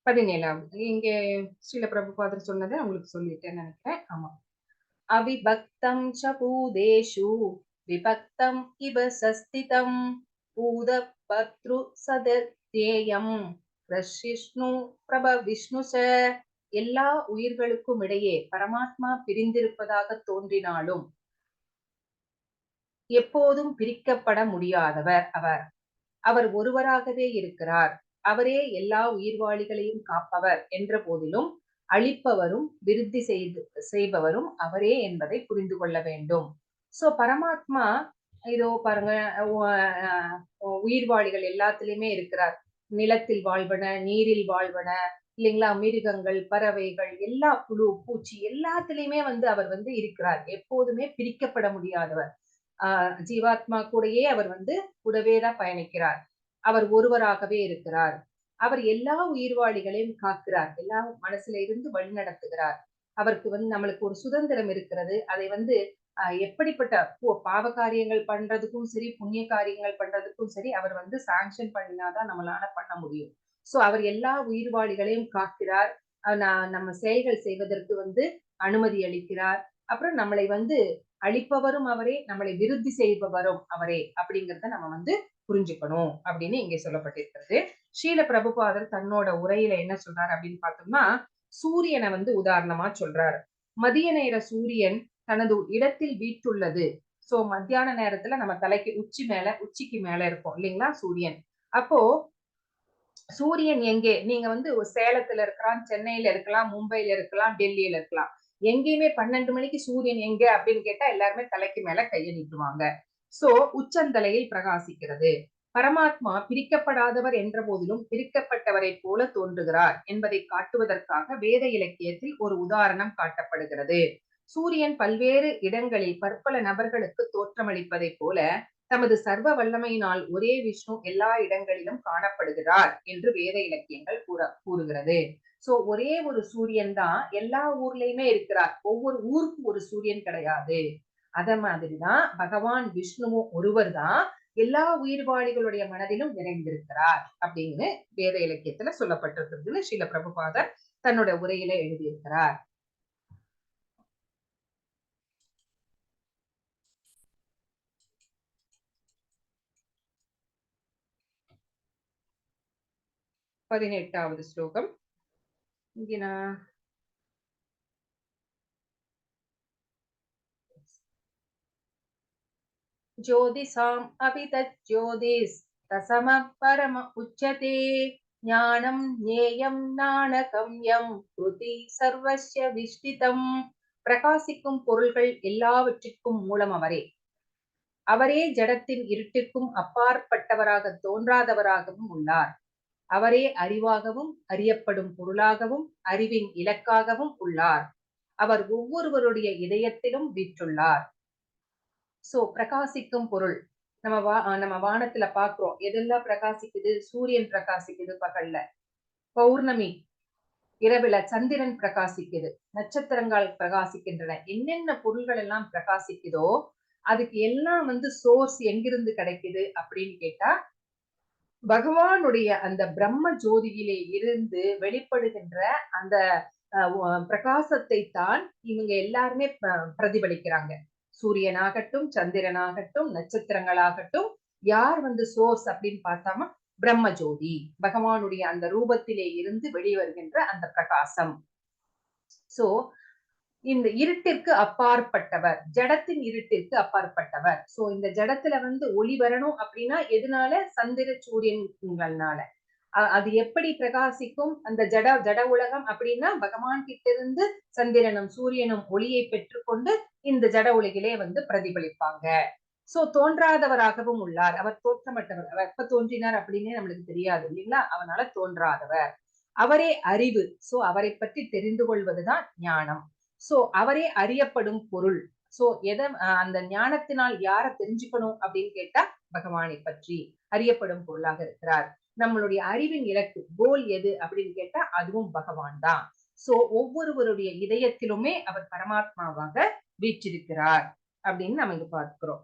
பதினேழாவது இங்கே ஸ்ரீல பிரபுபாதர் சொன்னதை உங்களுக்கு சொல்லிட்டேன்னு நினைக்கிறேன். ஆமா. அவிபக்தம் ச பூதேஷு விபக்தம் இவ சஸ்திதம் பூத பத்ரு சதத்யேயம் பிரசிஷ்ணு பிரப விஷ்ணு ச எல்லா உயிர்களுக்கும் இடையே பரமாத்மா பிரிந்திருப்பதாக தோன்றினாலும் எப்போதும் பிரிக்கப்பட முடியாதவர் அவர். அவர் ஒருவராகவே இருக்கிறார். அவரே எல்லா உயிர்வாளிகளையும் காப்பவர் என்ற போதிலும் அழிப்பவரும் விருத்தி செய்பவரும் அவரே என்பதை புரிந்து கொள்ள வேண்டும். சோ பரமாத்மா இதோ பாருங்க உயிர்வாளிகள் எல்லாத்திலுமே இருக்கிறார். நிலத்தில் வாழ்வன, நீரில் வாழ்வன இல்லைங்களா, மிருகங்கள் பறவைகள் எல்லா புழு பூச்சி எல்லாத்திலையுமே வந்து அவர் வந்து இருக்கிறார். எப்போதுமே பிரிக்கப்பட முடியாதவர். ஜீவாத்மா கூடயே அவர் வந்து கூடவேதான் பயணிக்கிறார். அவர் ஒருவராகவே இருக்கிறார். அவர் எல்லா உயிர்வாளிகளையும் காக்கிறார். எல்லா மனசுல இருந்து வழி நடத்துகிறார். அவருக்கு வந்து நம்மளுக்கு ஒரு சுதந்திரம் இருக்கிறது. அதை வந்து எப்படிப்பட்ட பாவ காரியங்கள் பண்றதுக்கும் சரி புண்ணிய காரியங்கள் பண்றதுக்கும் சரி அவர் வந்து சாங்ஷன் பண்ணினாதான் நம்மளால பண்ண முடியும். சோ அவர் எல்லா உயிர்வாளிகளையும் காக்கிறார். நம்ம செயல்கள் செய்வதற்கு வந்து அனுமதி அளிக்கிறார். அப்புறம் நம்மளை வந்து அழிப்பவரும் அவரே, நம்மளை விருத்தி செய்பவரும் அவரே அப்படிங்கிறத நம்ம வந்து புரிஞ்சுக்கணும் அப்படின்னு இங்கே சொல்லப்பட்டிருக்கிறது. ஸ்ரீல பிரபுபாதர் தன்னோட உரையில என்ன சொல்றாரு அப்படின்னு பார்த்தோம்னா சூரியனை வந்து உதாரணமா சொல்றாரு. மதிய நேர சூரியன் தனது இடத்தில் வீட்டுள்ளது. சோ மத்தியான நேரத்துல நம்ம தலைக்கு உச்சிக்கு மேல இருக்கும் இல்லைங்களா சூரியன். அப்போ சூரியன் எங்கே நீங்க வந்து சேலத்துல இருக்கலாம், சென்னையில இருக்கலாம், மும்பைல இருக்கலாம், டெல்லியில இருக்கலாம். எங்கேயுமே 12 மணிக்கு சூரியன் எங்க அப்படின்னு கேட்டா எல்லாருமே தலைக்கு மேல கையை நீட்டுவாங்க. சோ உச்சந்தலையில் பிரகாசிக்கிறது. பரமாத்மா பிரிக்கப்படாதவர் என்ற போதிலும் பிரிக்கப்பட்டவரை போல தோன்றுகிறார் என்பதை காட்டுவதற்காக வேத இலக்கியத்தில் ஒரு உதாரணம் காட்டப்படுகிறது. சூரியன் பல்வேறு இடங்களில் பற்பல நபர்களுக்கு தோற்றமளிப்பதை போல தமது சர்வ வல்லமையினால் ஒரே விஷ்ணு எல்லா இடங்களிலும் காணப்படுகிறார் என்று வேத இலக்கியங்கள் கூறுகிறது. சோ ஒரே ஒரு சூரியன் தான் எல்லா ஊர்லயுமே இருக்கிறார். ஒவ்வொரு ஊருக்கு ஒரு சூரியன் கிடையாது. அத மாதிரிதான் பகவான் விஷ்ணுவும் ஒருவர் தான் எல்லா உயிர்வாளிகளுடைய மனதிலும் நிறைந்திருக்கிறார் அப்படின்னு வேத இலக்கியத்துல சொல்லப்பட்டிருக்கிறதுன்னு ஸ்ரீல பிரபுபாதர் தன்னோட உரையில எழுதியிருக்கிறார். பதினெட்டாவது ஸ்லோகம். இங்க நான் ज्योतिषाम् अपि तज्ज्योतिस् तसमः परम उच्यते ஞானம் ஞேயம் நாணகம் யம் ஸ்ருதி சர்வஸ்ய விஷ்டிதம். பிரகாசிக்கும் பொருள்கள் எல்லாவற்றிற்கும் மூலம் அவரே. அவரே ஜடத்தின் இருட்டிற்கும் அப்பாற்பட்டவராக தோன்றாதவராகவும் உள்ளார். அவரே அறிவாகவும் அறியப்படும் பொருளாகவும் அறிவின் இலக்காகவும் உள்ளார். அவர் ஒவ்வொருவருடைய இதயத்திலும் வீற்றுள்ளார். சோ பிரகாசிக்கும் பொருள் நம்ம வானத்துல பாக்குறோம். எதெல்லாம் பிரகாசிக்குது? சூரியன் பிரகாசிக்குது பகல்ல, பௌர்ணமி இரவுல சந்திரன் பிரகாசிக்குது, நட்சத்திரங்கள் பிரகாசிக்கின்றன. என்னென்ன பொருள்கள் எல்லாம் பிரகாசிக்குதோ அதுக்கு எல்லாம் சோர்ஸ் எங்கிருந்து கிடைக்குது அப்படின்னு கேட்டா, பகவானுடைய அந்த பிரம்ம ஜோதியிலே இருந்து வெளிப்படுகின்ற அந்த பிரகாசத்தை தான் இவங்க எல்லாருமே பிரதிபலிக்கிறாங்க. சூரியனாகட்டும், சந்திரனாகட்டும், நட்சத்திரங்களாகட்டும், யார் சோர்ஸ் அப்படின்னு பார்த்தாம பிரம்ம ஜோதி, பகவானுடைய அந்த ரூபத்திலே இருந்து வெளிவருகின்ற அந்த பிரகாசம். சோ இந்த இருட்டிற்கு அப்பாற்பட்டவர், ஜடத்தின் இருட்டிற்கு அப்பாற்பட்டவர். சோ இந்த ஜடத்துல ஒளி வரணும் அப்படின்னா எதனால? சந்திர சூரியன்கள்னால. அது எப்படி பிரகாசிக்கும்? அந்த ஜட உலகம் அப்படின்னா பகவான் கிட்ட இருந்து சந்திரனும் சூரியனும் ஒளியை பெற்றுக்கொண்டு இந்த ஜட உலகிலே பிரதிபலிப்பாங்க. சோ தோன்றாதவராகவும் உள்ளார். அவர் தோற்றமற்றவர். அவர் எப்ப தோன்றினார் அப்படின்னே நம்மளுக்கு தெரியாது இல்லைங்களா? அவனால தோன்றாதவர். அவரே அறிவு. சோ அவரை பற்றி தெரிந்து கொள்வதுதான் ஞானம். சோ அவரே அறியப்படும் பொருள். சோ அந்த ஞானத்தினால் யார தெரிஞ்சுக்கணும் அப்படின்னு கேட்டா பகவானை பற்றி அறியப்படும் பொருளாக இருக்கிறார். நம்மளுடைய அறிவின் இலக்கு, கோல் எது அப்படின்னு கேட்டா அதுவும் பகவான் தான். சோ ஒவ்வொருவருடைய இதயத்திலுமே அவர் பரமாத்மாவாக வீற்றிருக்கிறார் அப்படின்னு நம்ம இங்க பார்க்கிறோம்.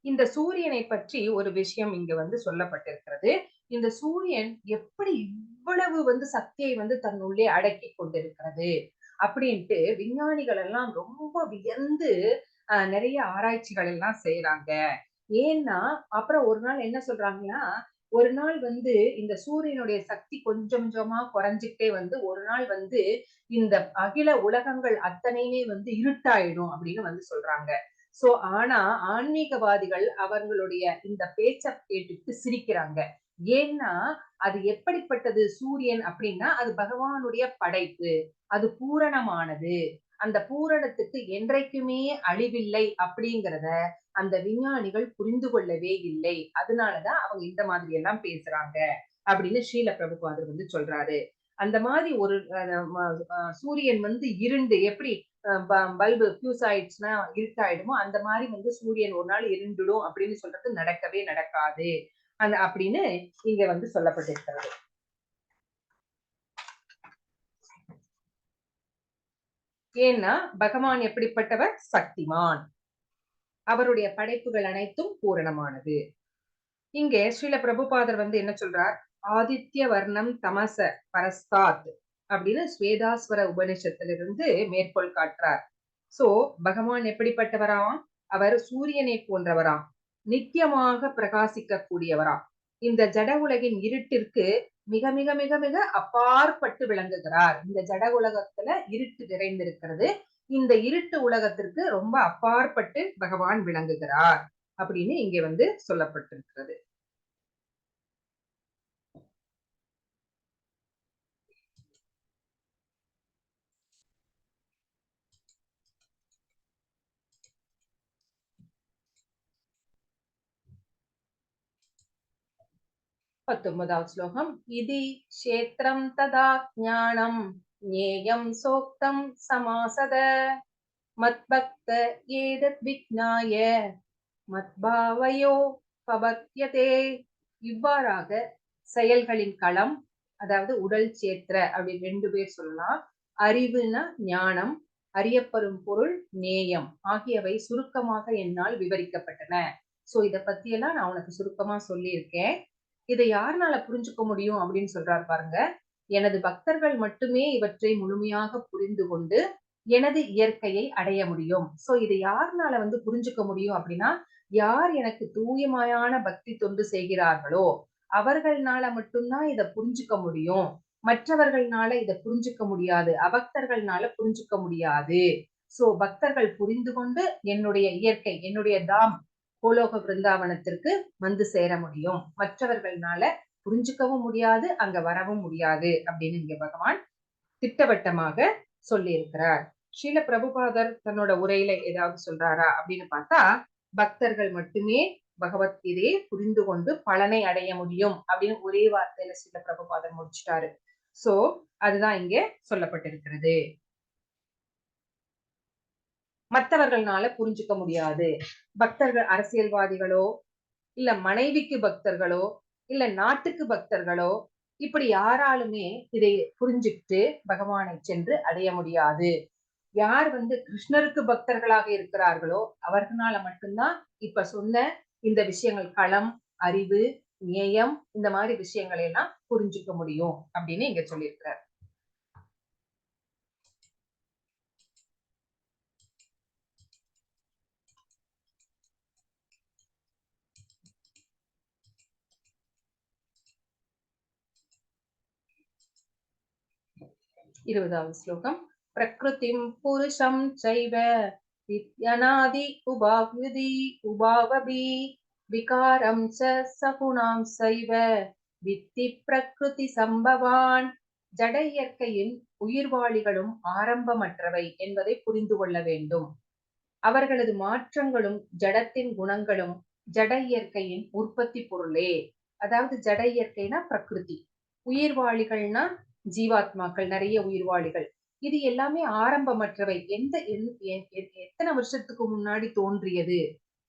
இந்த சூரியனை பற்றி ஒரு விஷயம் இங்க சொல்லப்பட்டிருக்கிறது. இந்த சூரியன் எப்படி இவ்வளவு சக்தியை தன்னுள்ளே அடக்கி கொண்டிருக்கிறது அப்படின்ட்டு விஞ்ஞானிகள் எல்லாம் ரொம்ப வியந்து நிறைய ஆராய்ச்சிகள் எல்லாம் செய்யறாங்க. ஏன்னா அப்புறம் ஒரு நாள் என்ன சொல்றாங்கன்னா, ஒரு நாள் இந்த சூரியனுடைய சக்தி கொஞ்சம் கொஞ்சமா குறைஞ்சிட்டே ஒரு நாள் இந்த அகில உலகங்கள் அத்தனையுமே இருட்டாயிடும் அப்படின்னு சொல்றாங்க. சோ ஆனா ஆன்மீகவாதிகள் அவர்களுடைய இந்த பேச்ச கேட்டுட்டு சிரிக்கிறாங்க. ஏன்னா அது எப்படிப்பட்டது சூரியன் அப்படின்னா, அது பகவானுடைய படைப்பு, அது பூரணமானது, அந்த பூரணத்துக்கு என்றைக்குமே அழிவில்லை அப்படிங்கிறத அந்த விஞ்ஞானிகள் புரிந்து கொள்ளவே இல்லை. அதனாலதான் அவங்க இந்த மாதிரி எல்லாம் பேசுறாங்க அப்படின்னு ஸ்ரீல பிரபுபாதர் சொல்றாரு. அந்த மாதிரி ஒரு சூரியன் இருண்டு எப்படி பல்பு ஃபியூஸ் ஆயிடுச்சுன்னா இருட்டாயிடுமோ அந்த மாதிரி சூரியன் ஒரு நாள் இருண்டுடும் அப்படின்னு சொல்றது நடக்கவே நடக்காது அப்படின்னு இங்க சொல்லப்பட்டிருக்கிறது. ஏன்னா பகவான் எப்படிப்பட்டவர்? சக்திமான். அவருடைய படைப்புகள் அனைத்தும் பூரணமானது. இங்கே ஸ்ரீல பிரபுபாதர் என்ன சொல்றார்? ஆதித்ய வர்ணம் தமச பரஸ்தாத் அப்படின்னு ஸ்வேதாஸ்வர உபனிஷத்திலிருந்து மேற்கோள் காட்டுறார். சோ பகவான் எப்படிப்பட்டவராம்? அவர் சூரியனை போன்றவராம், நித்தியமாக பிரகாசிக்க கூடியவராம். இந்த ஜட உலகின் இருட்டிற்கு மிக மிக மிக மிக அப்பாற்பட்டு விளங்குகிறார். இந்த ஜட உலகத்துல இருட்டு நிறைந்திருக்கிறது. இந்த இருட்டு உலகத்திற்கு ரொம்ப அப்பாற்பட்டு பகவான் விளங்குகிறார் அப்படின்னு இங்க சொல்லப்பட்டிருக்கிறது. பத்தொன்பதாவது ஸ்லோகம். இதி க்ஷேத்ரம் ததா ஞானம் ஞேயம் சோக்தம் சமாசத மத்பக்த ஏதத் விக்னாய மத்பாவயோ பபத்யதே. இவ்வாறாக செயல்களின் களம், அதாவது உடல் சேத்திர அப்படி 2 பேர் சொல்லலாம். அறிவுனா ஞானம், அறியப்படும் பொருள் நேயம் ஆகியவை சுருக்கமாக என்னால் விவரிக்கப்பட்டன. சோ இத பத்தியெல்லாம் நான் உனக்கு சுருக்கமா சொல்லியிருக்கேன். இதை யாருனால புரிஞ்சுக்க முடியும் அப்படின்னு சொல்றாரு பாருங்க. எனது பக்தர்கள் மட்டுமே இவற்றை முழுமையாக புரிந்து கொண்டு எனது இயற்கையை அடைய முடியும். சோ இதை யாருனால புரிஞ்சுக்க முடியும் அப்படின்னா, யார் எனக்கு தூயமையான பக்தி தொண்டு செய்கிறார்களோ அவர்கள்னால மட்டும்தான் இதை புரிஞ்சுக்க முடியும். மற்றவர்கள்னால இதை புரிஞ்சுக்க முடியாது, அபக்தர்கள்னால புரிஞ்சுக்க முடியாது. சோ பக்தர்கள் புரிந்து கொண்டு என்னுடைய இயற்கை, என்னுடைய தாம் கோலோக பிருந்தாவனத்திற்கு சேர முடியும். மற்றவர்கள்னால புரிஞ்சுக்கவும் முடியாது, அங்க வரவும் முடியாது அப்படின்னு இங்க பகவான் திட்டவட்டமாக சொல்லி இருக்கிறார். ஸ்ரீல பிரபுபாதர் தன்னோட உரையில ஏதாவது சொல்றாரா அப்படின்னு பார்த்தா, பக்தர்கள் மட்டுமே பகவத்கீதையை புரிந்து கொண்டு பலனை அடைய முடியும் அப்படின்னு ஒரே வார்த்தையில ஸ்ரீல பிரபுபாதர் முடிச்சிட்டாரு. சோ அதுதான் இங்க சொல்லப்பட்டிருக்கிறது. மற்றவர்கள்னால புரிஞ்சுக்க முடியாது. பக்தர்கள் அரசியல்வாதிகளோ, இல்ல மனைவிக்கு பக்தர்களோ, இல்ல நாட்டுக்கு பக்தர்களோ, இப்படி யாராலுமே இதை புரிஞ்சுக்கிட்டு பகவானை சென்று அடைய முடியாது. யார் கிருஷ்ணருக்கு பக்தர்களாக இருக்கிறார்களோ அவர்களால மட்டும்தான் இப்ப சொன்ன இந்த விஷயங்கள் களம், அறிவு, நேயம் இந்த மாதிரி விஷயங்களை எல்லாம் புரிஞ்சுக்க முடியும் அப்படின்னு இங்க சொல்லியிருக்கிறார். 20வது ஸ்லோகம். பிரகிருதிம் புருஷம் சைவ வித்யநாதி உபாவபி விகாரம் சகுணாம் சைவ வித்தி பிரகிருதி சம்பவான். ஜட இயற்கையின் உயிர்வாளிகளும் ஆரம்பமற்றவை என்பதை புரிந்து கொள்ள வேண்டும். அவர்களது மாற்றங்களும் ஜடத்தின் குணங்களும் ஜட இயற்கையின் உற்பத்தி பொருளே. அதாவது ஜட இயற்கைனா பிரகிருதி, உயிர்வாளிகள்னா ஜீவாத்மாக்கள், நிறைய உயிர்வாளிகள். இது எல்லாமே ஆரம்பமற்றவை. எத்தனை வருஷத்துக்கு முன்னாடி தோன்றியது,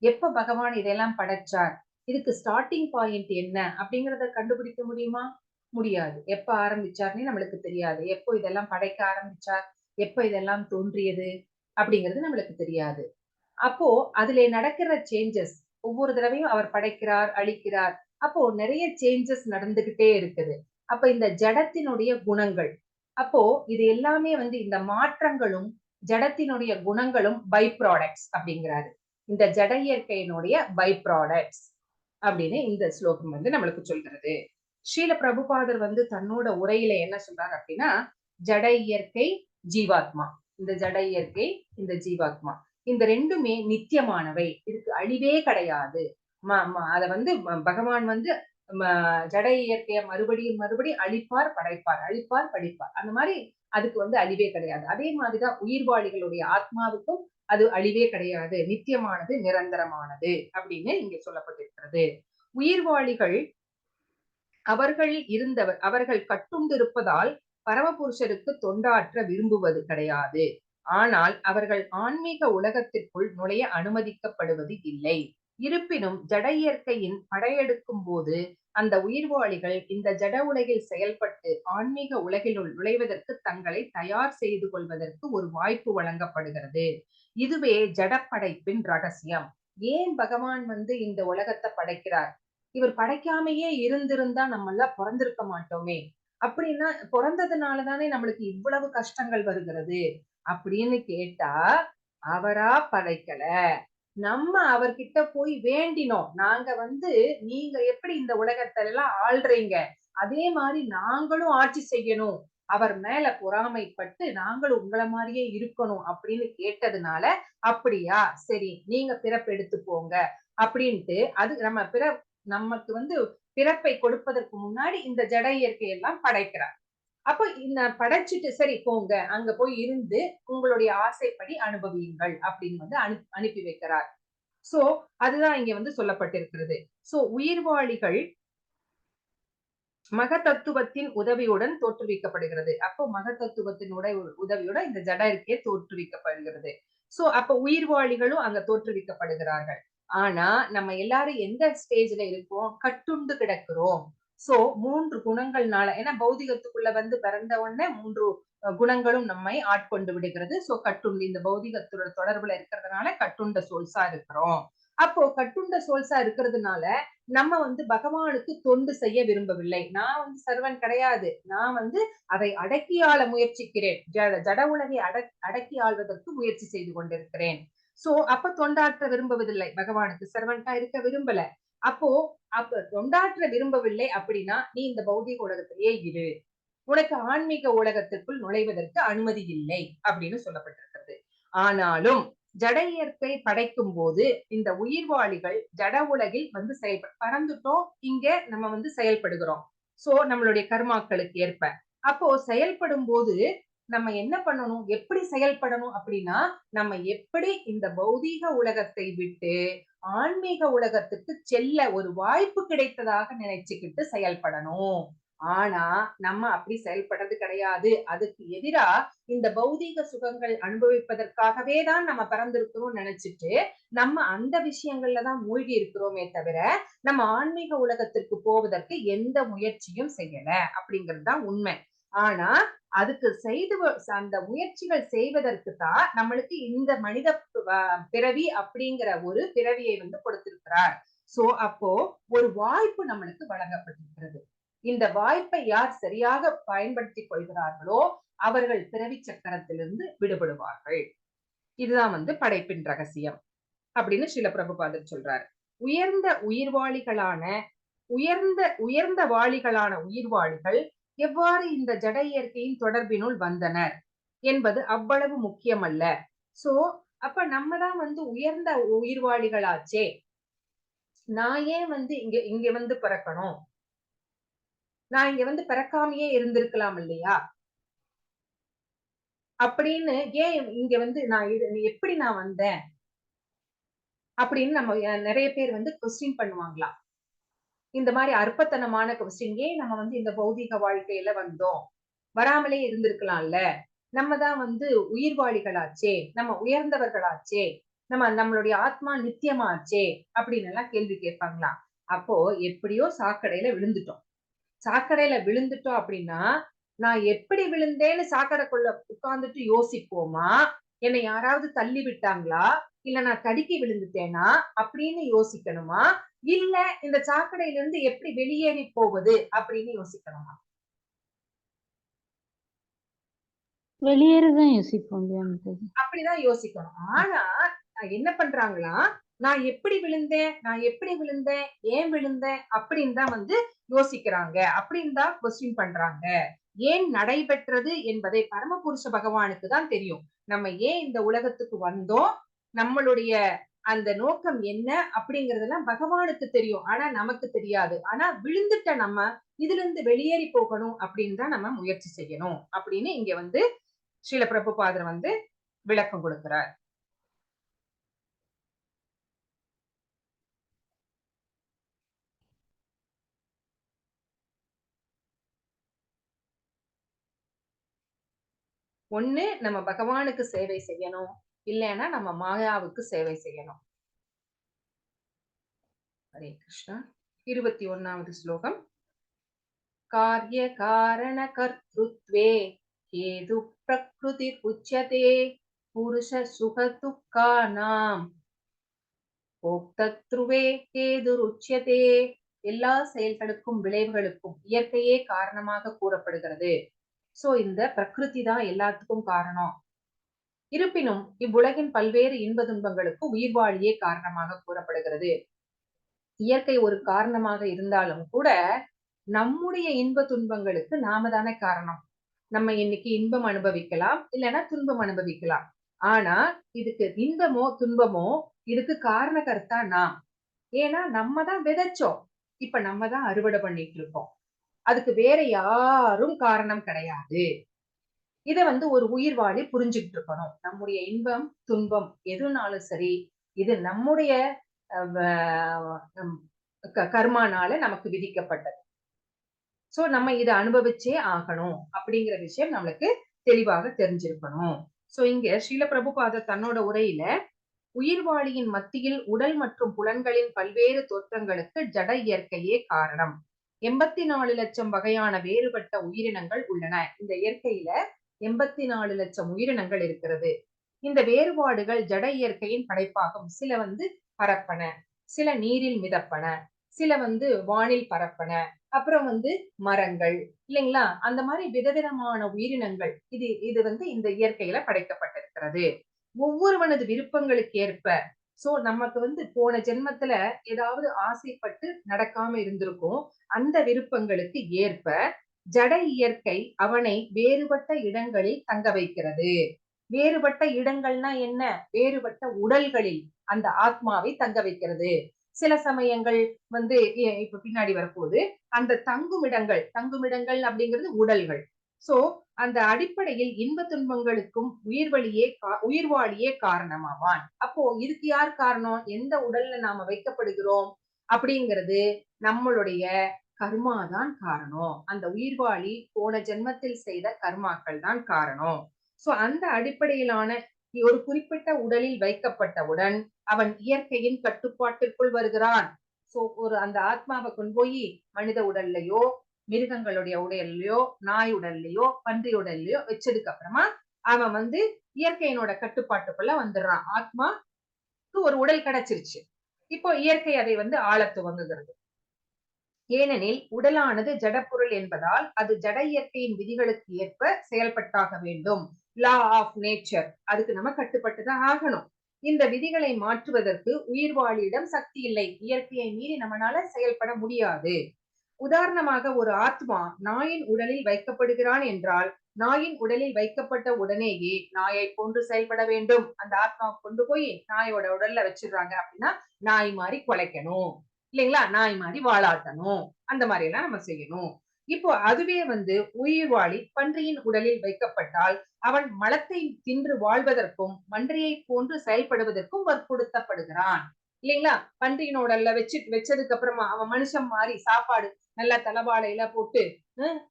எப்ப பகவான் இதெல்லாம் படைச்சார், இதுக்கு ஸ்டார்டிங் பாயிண்ட் என்ன அப்படிங்கறத கண்டுபிடிக்க முடியுமா? முடியாது. எப்ப ஆரம்பிச்சார்னே நம்மளுக்கு தெரியாது. எப்போ இதெல்லாம் படைக்க ஆரம்பிச்சார், எப்ப இதெல்லாம் தோன்றியது அப்படிங்கிறது நம்மளுக்கு தெரியாது. அப்போ அதுல நடக்கிற சேஞ்சஸ், ஒவ்வொரு தடவையும் அவர் படைக்கிறார், அழிக்கிறார். அப்போ நிறைய சேஞ்சஸ் நடந்துகிட்டே இருக்குது. அப்ப இந்த ஜடத்தினுடைய குணங்கள், அப்போ இது எல்லாமே இந்த மாற்றங்களும் ஜடத்தினுடைய குணங்களும் பை ப்ராடக்ட்ஸ் அப்படிங்கிறாரு. இந்த ஜட இயற்கையினுடைய பை ப்ராடக்ட்ஸ் அப்படின்னு இந்த ஸ்லோகம் நம்மளுக்கு சொல்கிறது. ஸ்ரீல பிரபுபாதர் தன்னோட உரையில என்ன சொல்றாரு அப்படின்னா, ஜட இயற்கை, ஜீவாத்மா. இந்த ஜட இயற்கை, இந்த ஜீவாத்மா, இந்த ரெண்டுமே நித்தியமானவை. இதுக்கு அழிவே கிடையாது. அத பகவான் ஜட இயற்கைய மறுபடியும் மறுபடியும் அழிப்பார், படைப்பார், அழிப்பார், படிப்பார். அந்த மாதிரி அதுக்கு அழிவே கிடையாது. அதே மாதிரிதான் உயிர்வாளிகளுடைய ஆத்மாவுக்கும் அது அழிவே கிடையாது, நித்தியமானது, நிரந்தரமானது அப்படின்னு இங்க சொல்லப்பட்டிருக்கிறது. உயிர்வாளிகள் அவர்கள் கட்டுண்டிருப்பதால் பரமபுருஷருக்கு தொண்டாற்ற விரும்புவது கிடையாது. ஆனால் அவர்கள் ஆன்மீக உலகத்திற்குள் நுழைய அனுமதிக்கப்படுவது இல்லை. இருப்பினும் ஜட இயற்கையின் படையெடுக்கும் போது அந்த உயிர்வாளிகள் இந்த ஜட உலகில் செயல்பட்டு ஆன்மீக உலகினுள் நுழைவதற்கு தங்களை தயார் செய்து கொள்வதற்கு ஒரு வாய்ப்பு வழங்கப்படுகிறது. இதுவே ஜடப்படைப்பின் ரகசியம். ஏன் பகவான் இந்த உலகத்தை படைக்கிறார்? இவர் படைக்காமையே இருந்திருந்தா நம்ம எல்லாம் பிறந்திருக்க மாட்டோமே. அப்படின்னா பிறந்ததுனாலதானே நம்மளுக்கு இவ்வளவு கஷ்டங்கள் வருகிறது அப்படின்னு கேட்டா, அவரா படைக்கல. நம்ம அவர்கிட்ட போய் வேண்டினோம். நாங்க நீங்க எப்படி இந்த உலகத்துல எல்லாம் ஆள்றீங்க, அதே மாதிரி நாங்களும் ஆட்சி செய்யணும், அவர் மேல பொறாமைப்பட்டு நாங்களும் உங்களை மாதிரியே இருக்கணும் அப்படின்னு கேட்டதுனால, அப்படியா சரி நீங்க பிறப்பெடுத்து போங்க அப்படின்ட்டு அது நமக்கு பிறப்பை கொடுப்பதற்கு முன்னாடி இந்த ஜட இயற்கையெல்லாம் படைக்கிறார். அப்ப இந்த படைச்சிட்டு சரி போங்க, அங்க போய் இருந்து உங்களுடைய ஆசைப்படி அனுபவியுங்கள் அப்படின்னு அனுப்பி வைக்கிறார். சோ அதுதான் இங்க சொல்லப்பட்டிருக்கிறது. சோ உயிர்வாளிகள் மகதத்துவத்தின் உதவியுடன் தோற்றுவிக்கப்படுகிறது. அப்போ மகதத்துவத்தினுடைய உதவியுடன் இந்த ஜட இருக்கே தோற்றுவிக்கப்படுகிறது. சோ அப்ப உயிர்வாளிகளும் அங்க தோற்றுவிக்கப்படுகிறார்கள். ஆனா நம்ம எல்லாரும் எந்த ஸ்டேஜ்ல இருக்கோம்? கட்டுண்டு கிடக்கிறோம். சோ 3 குணங்கள்னால, ஏன்னா பௌதிகத்துக்குள்ள பிறந்த உடனே 3 குணங்களும் நம்மை ஆட்கொண்டு விடுகிறது. சோ கட்டுண்டு, இந்த பௌதிகத்தோட தொடர்புல இருக்கிறதுனால கட்டுண்ட சோல்ஸா இருக்கிறோம். அப்போ கட்டுண்ட சோல்ஸா இருக்கிறதுனால நம்ம பகவானுக்கு தொண்டு செய்ய விரும்பவில்லை. நான் சர்வன் கிடையாது. நான் அதை அடக்கி ஆள முயற்சிக்கிறேன். ஜட உலகை அடக்கி ஆள்வதற்கு முயற்சி செய்து கொண்டிருக்கிறேன். சோ அப்ப தொண்டாற்ற விரும்புவதில்லை, பகவானுக்கு சர்வன்டா இருக்க விரும்பல. அப்ப தொண்டாற்ற விரும்பவில்லை அப்படின்னா நீ இந்த பௌதிக உலகத்திலேயே இரு, உனக்கு ஆன்மீக உலகத்திற்குள் நுழைவதற்கு அனுமதி இல்லை அப்படின்னு சொல்லப்பட்டிருக்கிறது. ஆனாலும் ஜட இயற்கை படைக்கும் போது இந்த உயிர்வாளிகள் ஜட உலகில் வந்து பறந்துட்டோம், இங்க நம்ம வந்து செயல்படுகிறோம். சோ நம்மளுடைய கர்மாக்களுக்கு ஏற்ப அப்போ செயல்படும் போது நம்ம என்ன பண்ணணும், எப்படி செயல்படணும் அப்படின்னா, நம்ம எப்படி இந்த பௌதீக உலகத்தை விட்டு ஆன்மீக உலகத்துக்கு செல்ல ஒரு வாய்ப்பு கிடைத்ததாக நினைச்சுக்கிட்டு செயல்படணும். ஆனா நம்ம அப்படி செயல்படுறது கிடையாது. அதுக்கு எதிரா இந்த பௌதீக சுகங்கள் அனுபவிப்பதற்காகவே தான் நம்ம பிறந்திருக்கிறோம் நினைச்சிட்டு நம்ம அந்த விஷயங்கள்ல தான் மூழ்கி இருக்கிறோமே தவிர நம்ம ஆன்மீக உலகத்திற்கு போவதற்கு எந்த முயற்சியும் செய்யல அப்படிங்கிறது தான் உண்மை. ஆனா அதுக்கு அந்த முயற்சிகள் செய்வதற்கு தான் நம்மளுக்கு இந்த மனித பிறவி அப்படிங்கிற ஒரு பிறவியை வந்து கொடுத்திருக்கிறார். சோ அப்போ ஒரு வாய்ப்பு நம்மளுக்கு வழங்கப்பட்டிருக்கிறது. இந்த வாய்ப்பை யார் சரியாக பயன்படுத்திக் கொள்கிறார்களோ அவர்கள் பிறவி சக்கரத்திலிருந்து விடுபடுவார்கள். இதுதான் வந்து படைப்பின் ரகசியம் அப்படின்னு ஸ்ரீல பிரபுபாதர் சொல்றாரு. உயர்ந்த உயிர்வாளிகளான உயர்ந்த வாளிகளான உயிர்வாளிகள் எவ்வாறு இந்த ஜட இயற்கையின் தொடர்பினுள் வந்தனர் என்பது அவ்வளவு முக்கியமல்ல. சோ அப்ப நம்ம தான் வந்து உயர்ந்த உயிர்வாளிகளாச்சே, நான் ஏன் வந்து இங்க இங்க வந்து பிறக்கணும், நான் இங்க வந்து பிறக்காமையே இருந்திருக்கலாம் இல்லையா அப்படின்னு ஏன் இங்க வந்து நான் எப்படி நான் வந்தேன் அப்படின்னு நம்ம நிறைய பேர் வந்து கொஸ்டின் பண்ணுவாங்களாம். இந்த மாதிரி அற்பத்தனமான கொஸ்டின், ஏன் நம்ம வந்து இந்த பௌதிக வாழ்க்கையில வந்தோம், வராமலே இருந்திருக்கலாம்ல, நம்ம தான் வந்து உயிர்வாளிகளாச்சே, நம்ம உயர்ந்தவர்களாச்சே, நம்மளுடைய ஆத்மா நித்தியமாச்சே அப்படின்னு எல்லாம் கேள்வி கேட்பாங்களாம். அப்போ எப்படியோ சாக்கடையில விழுந்துட்டோம். சாக்கடையில விழுந்துட்டோம் அப்படின்னா நான் எப்படி விழுந்தேன்னு சாக்கடைக்குள்ள உட்கார்ந்துட்டு யோசிப்போமா, என்னை யாராவது தள்ளி விட்டாங்களா, இல்ல நான் தடுக்கி விழுந்துட்டேனா அப்படின்னு யோசிக்கணுமா, இல்ல இந்த சாக்கடையில இருந்து எப்படி வெளியேறி போவது அப்படின்னு யோசிக்கணுமா? வெளியேறதான் யோசிப்போம். அப்படிதான் யோசிக்கணும். ஆனா என்ன பண்றாங்களா, நான் எப்படி விழுந்தேன், நான் எப்படி விழுந்தேன், ஏன் விழுந்தேன் அப்படின்னு தான் வந்து யோசிக்கிறாங்க, அப்படின்னு தான் கொஸ்டின் பண்றாங்க. ஏன் நடைபெற்றது என்பதை பரமபுருஷ பகவானுக்கு தான் தெரியும். நம்ம ஏன் இந்த உலகத்துக்கு வந்தோம், நம்மளுடைய அந்த நோக்கம் என்ன அப்படிங்கறதெல்லாம் பகவானுக்கு தெரியும். ஆனா நமக்கு தெரியாது. ஆனா விழுந்துட்ட நம்ம இதுல இருந்து வெளியேறி போகணும் அப்படின்னு தான் நம்ம முயற்சி செய்யணும் அப்படின்னு இங்க வந்து ஸ்ரீல பிரபுபாதர் வந்து விளக்கம் கொடுக்கிறார். ஒண்ணு நம்ம பகவானுக்கு சேவை செய்யணும், இல்லைன்னா நம்ம மாயாவுக்கு சேவை செய்யணும். ஹரே கிருஷ்ணா. 21வது ஸ்லோகம். காரிய காரண கர்த்ருத்வே கேது பிரகிருதி உச்சதே புருஷ சுக துக்கானாம் போக்தத்ருவே கேதுருச்யதே. எல்லா செயல்களுக்கும் விளைவுகளுக்கும் இயற்கையே காரணமாக கூறப்படுகிறது. சோ இந்த பிரகிருதி தான் எல்லாத்துக்கும் காரணம். இருப்பினும் இவ்வுலகின் பல்வேறு இன்ப துன்பங்களுக்கு உயிர்வாழியே காரணமாக கூறப்படுகிறது. இயற்கை ஒரு காரணமாக இருந்தாலும் கூட நம்முடைய இன்ப துன்பங்களுக்கு நாம தானே காரணம். நம்ம இன்னைக்கு இன்பம் அனுபவிக்கலாம், இல்லைன்னா துன்பம் அனுபவிக்கலாம். ஆனா இதுக்கு இன்பமோ துன்பமோ இதுக்கு காரணகர்த்தா நாம். ஏன்னா நம்ம தான் விதைச்சோம், இப்ப நம்ம தான் அறுவடை பண்ணிட்டு இருக்கோம். அதுக்கு வேற யாரும் காரணம் கிடையாது. இத வந்து ஒரு உயிர்வாழி புரிஞ்சுக்கிட்டு இருக்கணும். நம்முடைய இன்பம் துன்பம் எதுனாலும் சரி, இது நம்முடைய கர்மானால நமக்கு விதிக்கப்பட்டது. சோ நம்ம இதை அனுபவிச்சே ஆகணும் அப்படிங்கிற விஷயம் நம்மளுக்கு தெளிவாக தெரிஞ்சிருக்கணும். சோ இங்க ஸ்ரீல பிரபுபாதர் தன்னோட உரையில உயிர்வாழியின் மத்தியில் உடல் மற்றும் புலன்களின் பல்வேறு தோற்றங்களுக்கு ஜட இயற்கையே காரணம். 84 லட்சம் வகையான வேறுபட்ட உயிரினங்கள் உள்ளன. இந்த இயற்கையில 84 லட்சம் உயிரினங்கள் இருக்கிறது. இந்த வேறுபாடுகள் ஜட இயற்கையின் படைப்பாகும். சில வந்து பரப்பன, சில நீரில் மிதப்பன, சில வந்து வானில் பரப்பன, அப்புறம் வந்து மரங்கள் இல்லைங்களா, அந்த மாதிரி விதவிதமான உயிரினங்கள் இது வந்து இந்த இயற்கையில படைக்கப்பட்டிருக்கிறது. ஒவ்வொருவனது விருப்பங்களுக்கு ஏற்ப. சோ நமக்கு வந்து போன ஜென்மத்துல ஏதாவது ஆசைப்பட்டு நடக்காம இருந்திருக்கும். அந்த விருப்பங்களுக்கு ஏற்ப ஜட இயற்கை அவனை வேறுபட்ட இடங்களில் தங்க வைக்கிறது. வேறுபட்ட இடங்கள்னா என்ன? வேறுபட்ட உடல்களில் அந்த ஆத்மாவை தங்க வைக்கிறது. சில சமயங்கள் வந்து இப்ப பின்னாடி வரப்போகுது. அந்த தங்குமிடங்கள் அப்படிங்கிறது உடல்கள். சோ அந்த அடிப்படையில் இன்ப துன்பங்களுக்கும் உயிர்வாழியே காரணமாவான். அப்போ இதுக்கு யார் காரணம்? எந்த உடல்ல நாம வைக்கப்படுகிறோம் அப்படிங்கிறது நம்மளுடைய கர்மா தான் காரணம். அந்த உயிர்வாழி போன ஜென்மத்தில் செய்த கர்மாக்கள் தான் காரணம். சோ அந்த அடிப்படையிலான ஒரு குறிப்பிட்ட உடலில் வைக்கப்பட்டவுடன் அவன் இயற்கையின் கட்டுப்பாட்டிற்குள் வருகிறான். சோ ஒரு அந்த ஆத்மாவை கொண்டு போய் மனித உடல்லையோ மிருகங்களுடைய உடல்லையோ நாய் உடல்லையோ பன்றி உடல்லையோ வச்சதுக்கு அப்புறமா அவன் வந்து இயற்கையினோட கட்டுப்பாட்டுக்குள்ள வந்துடுறான். ஆத்மாக்கு ஒரு உடல் கிடைச்சிருச்சு. இப்போ இயற்கை அதை வந்து ஆள துவங்குகிறது. ஏனெனில் உடலானது ஜடப்பொருள் என்பதால் அது ஜட இயற்கையின் விதிகளுக்கு ஏற்ப செயல்பட்டாக வேண்டும். லா ஆஃப் நேச்சர், அதுக்கு நம்ம கட்டுப்பட்டுதான் ஆகணும். இந்த விதிகளை மாற்றுவதற்கு உயிர்வாழியிடம் சக்தி இல்லை. இயற்கையை மீறி நம்மளால செயல்பட முடியாது. உதாரணமாக ஒரு ஆத்மா நாயின் உடலில் வைக்கப்படுகிறான் என்றால் நாயின் உடலில் வைக்கப்பட்ட உடனேயே நாயை போன்று செயல்பட வேண்டும். அந்த ஆத்மாவை கொண்டு போய் நாயோட உடல்ல வச்சிடுறாங்க அப்படின்னா நாய் மாதிரி குலைக்கணும் இல்லைங்களா, நாய் மாதிரி வாழாட்டணும், அந்த மாதிரி எல்லாம் நம்ம செய்யணும். இப்போ அதுவே வந்து உயிர்வாழி பன்றியின் உடலில் வைக்கப்பட்டால் அவன் மலத்தை தின்று வாழ்வதற்கும் மன்றியை போன்று செயல்படுவதற்கும் வற்புறுத்தப்படுகிறான் இல்லைங்களா. பன்றியின் உடல்ல வச்சதுக்கு அப்புறமா அவன் மனுஷன் மாதிரி சாப்பாடு நல்லா தலவாழையில போட்டு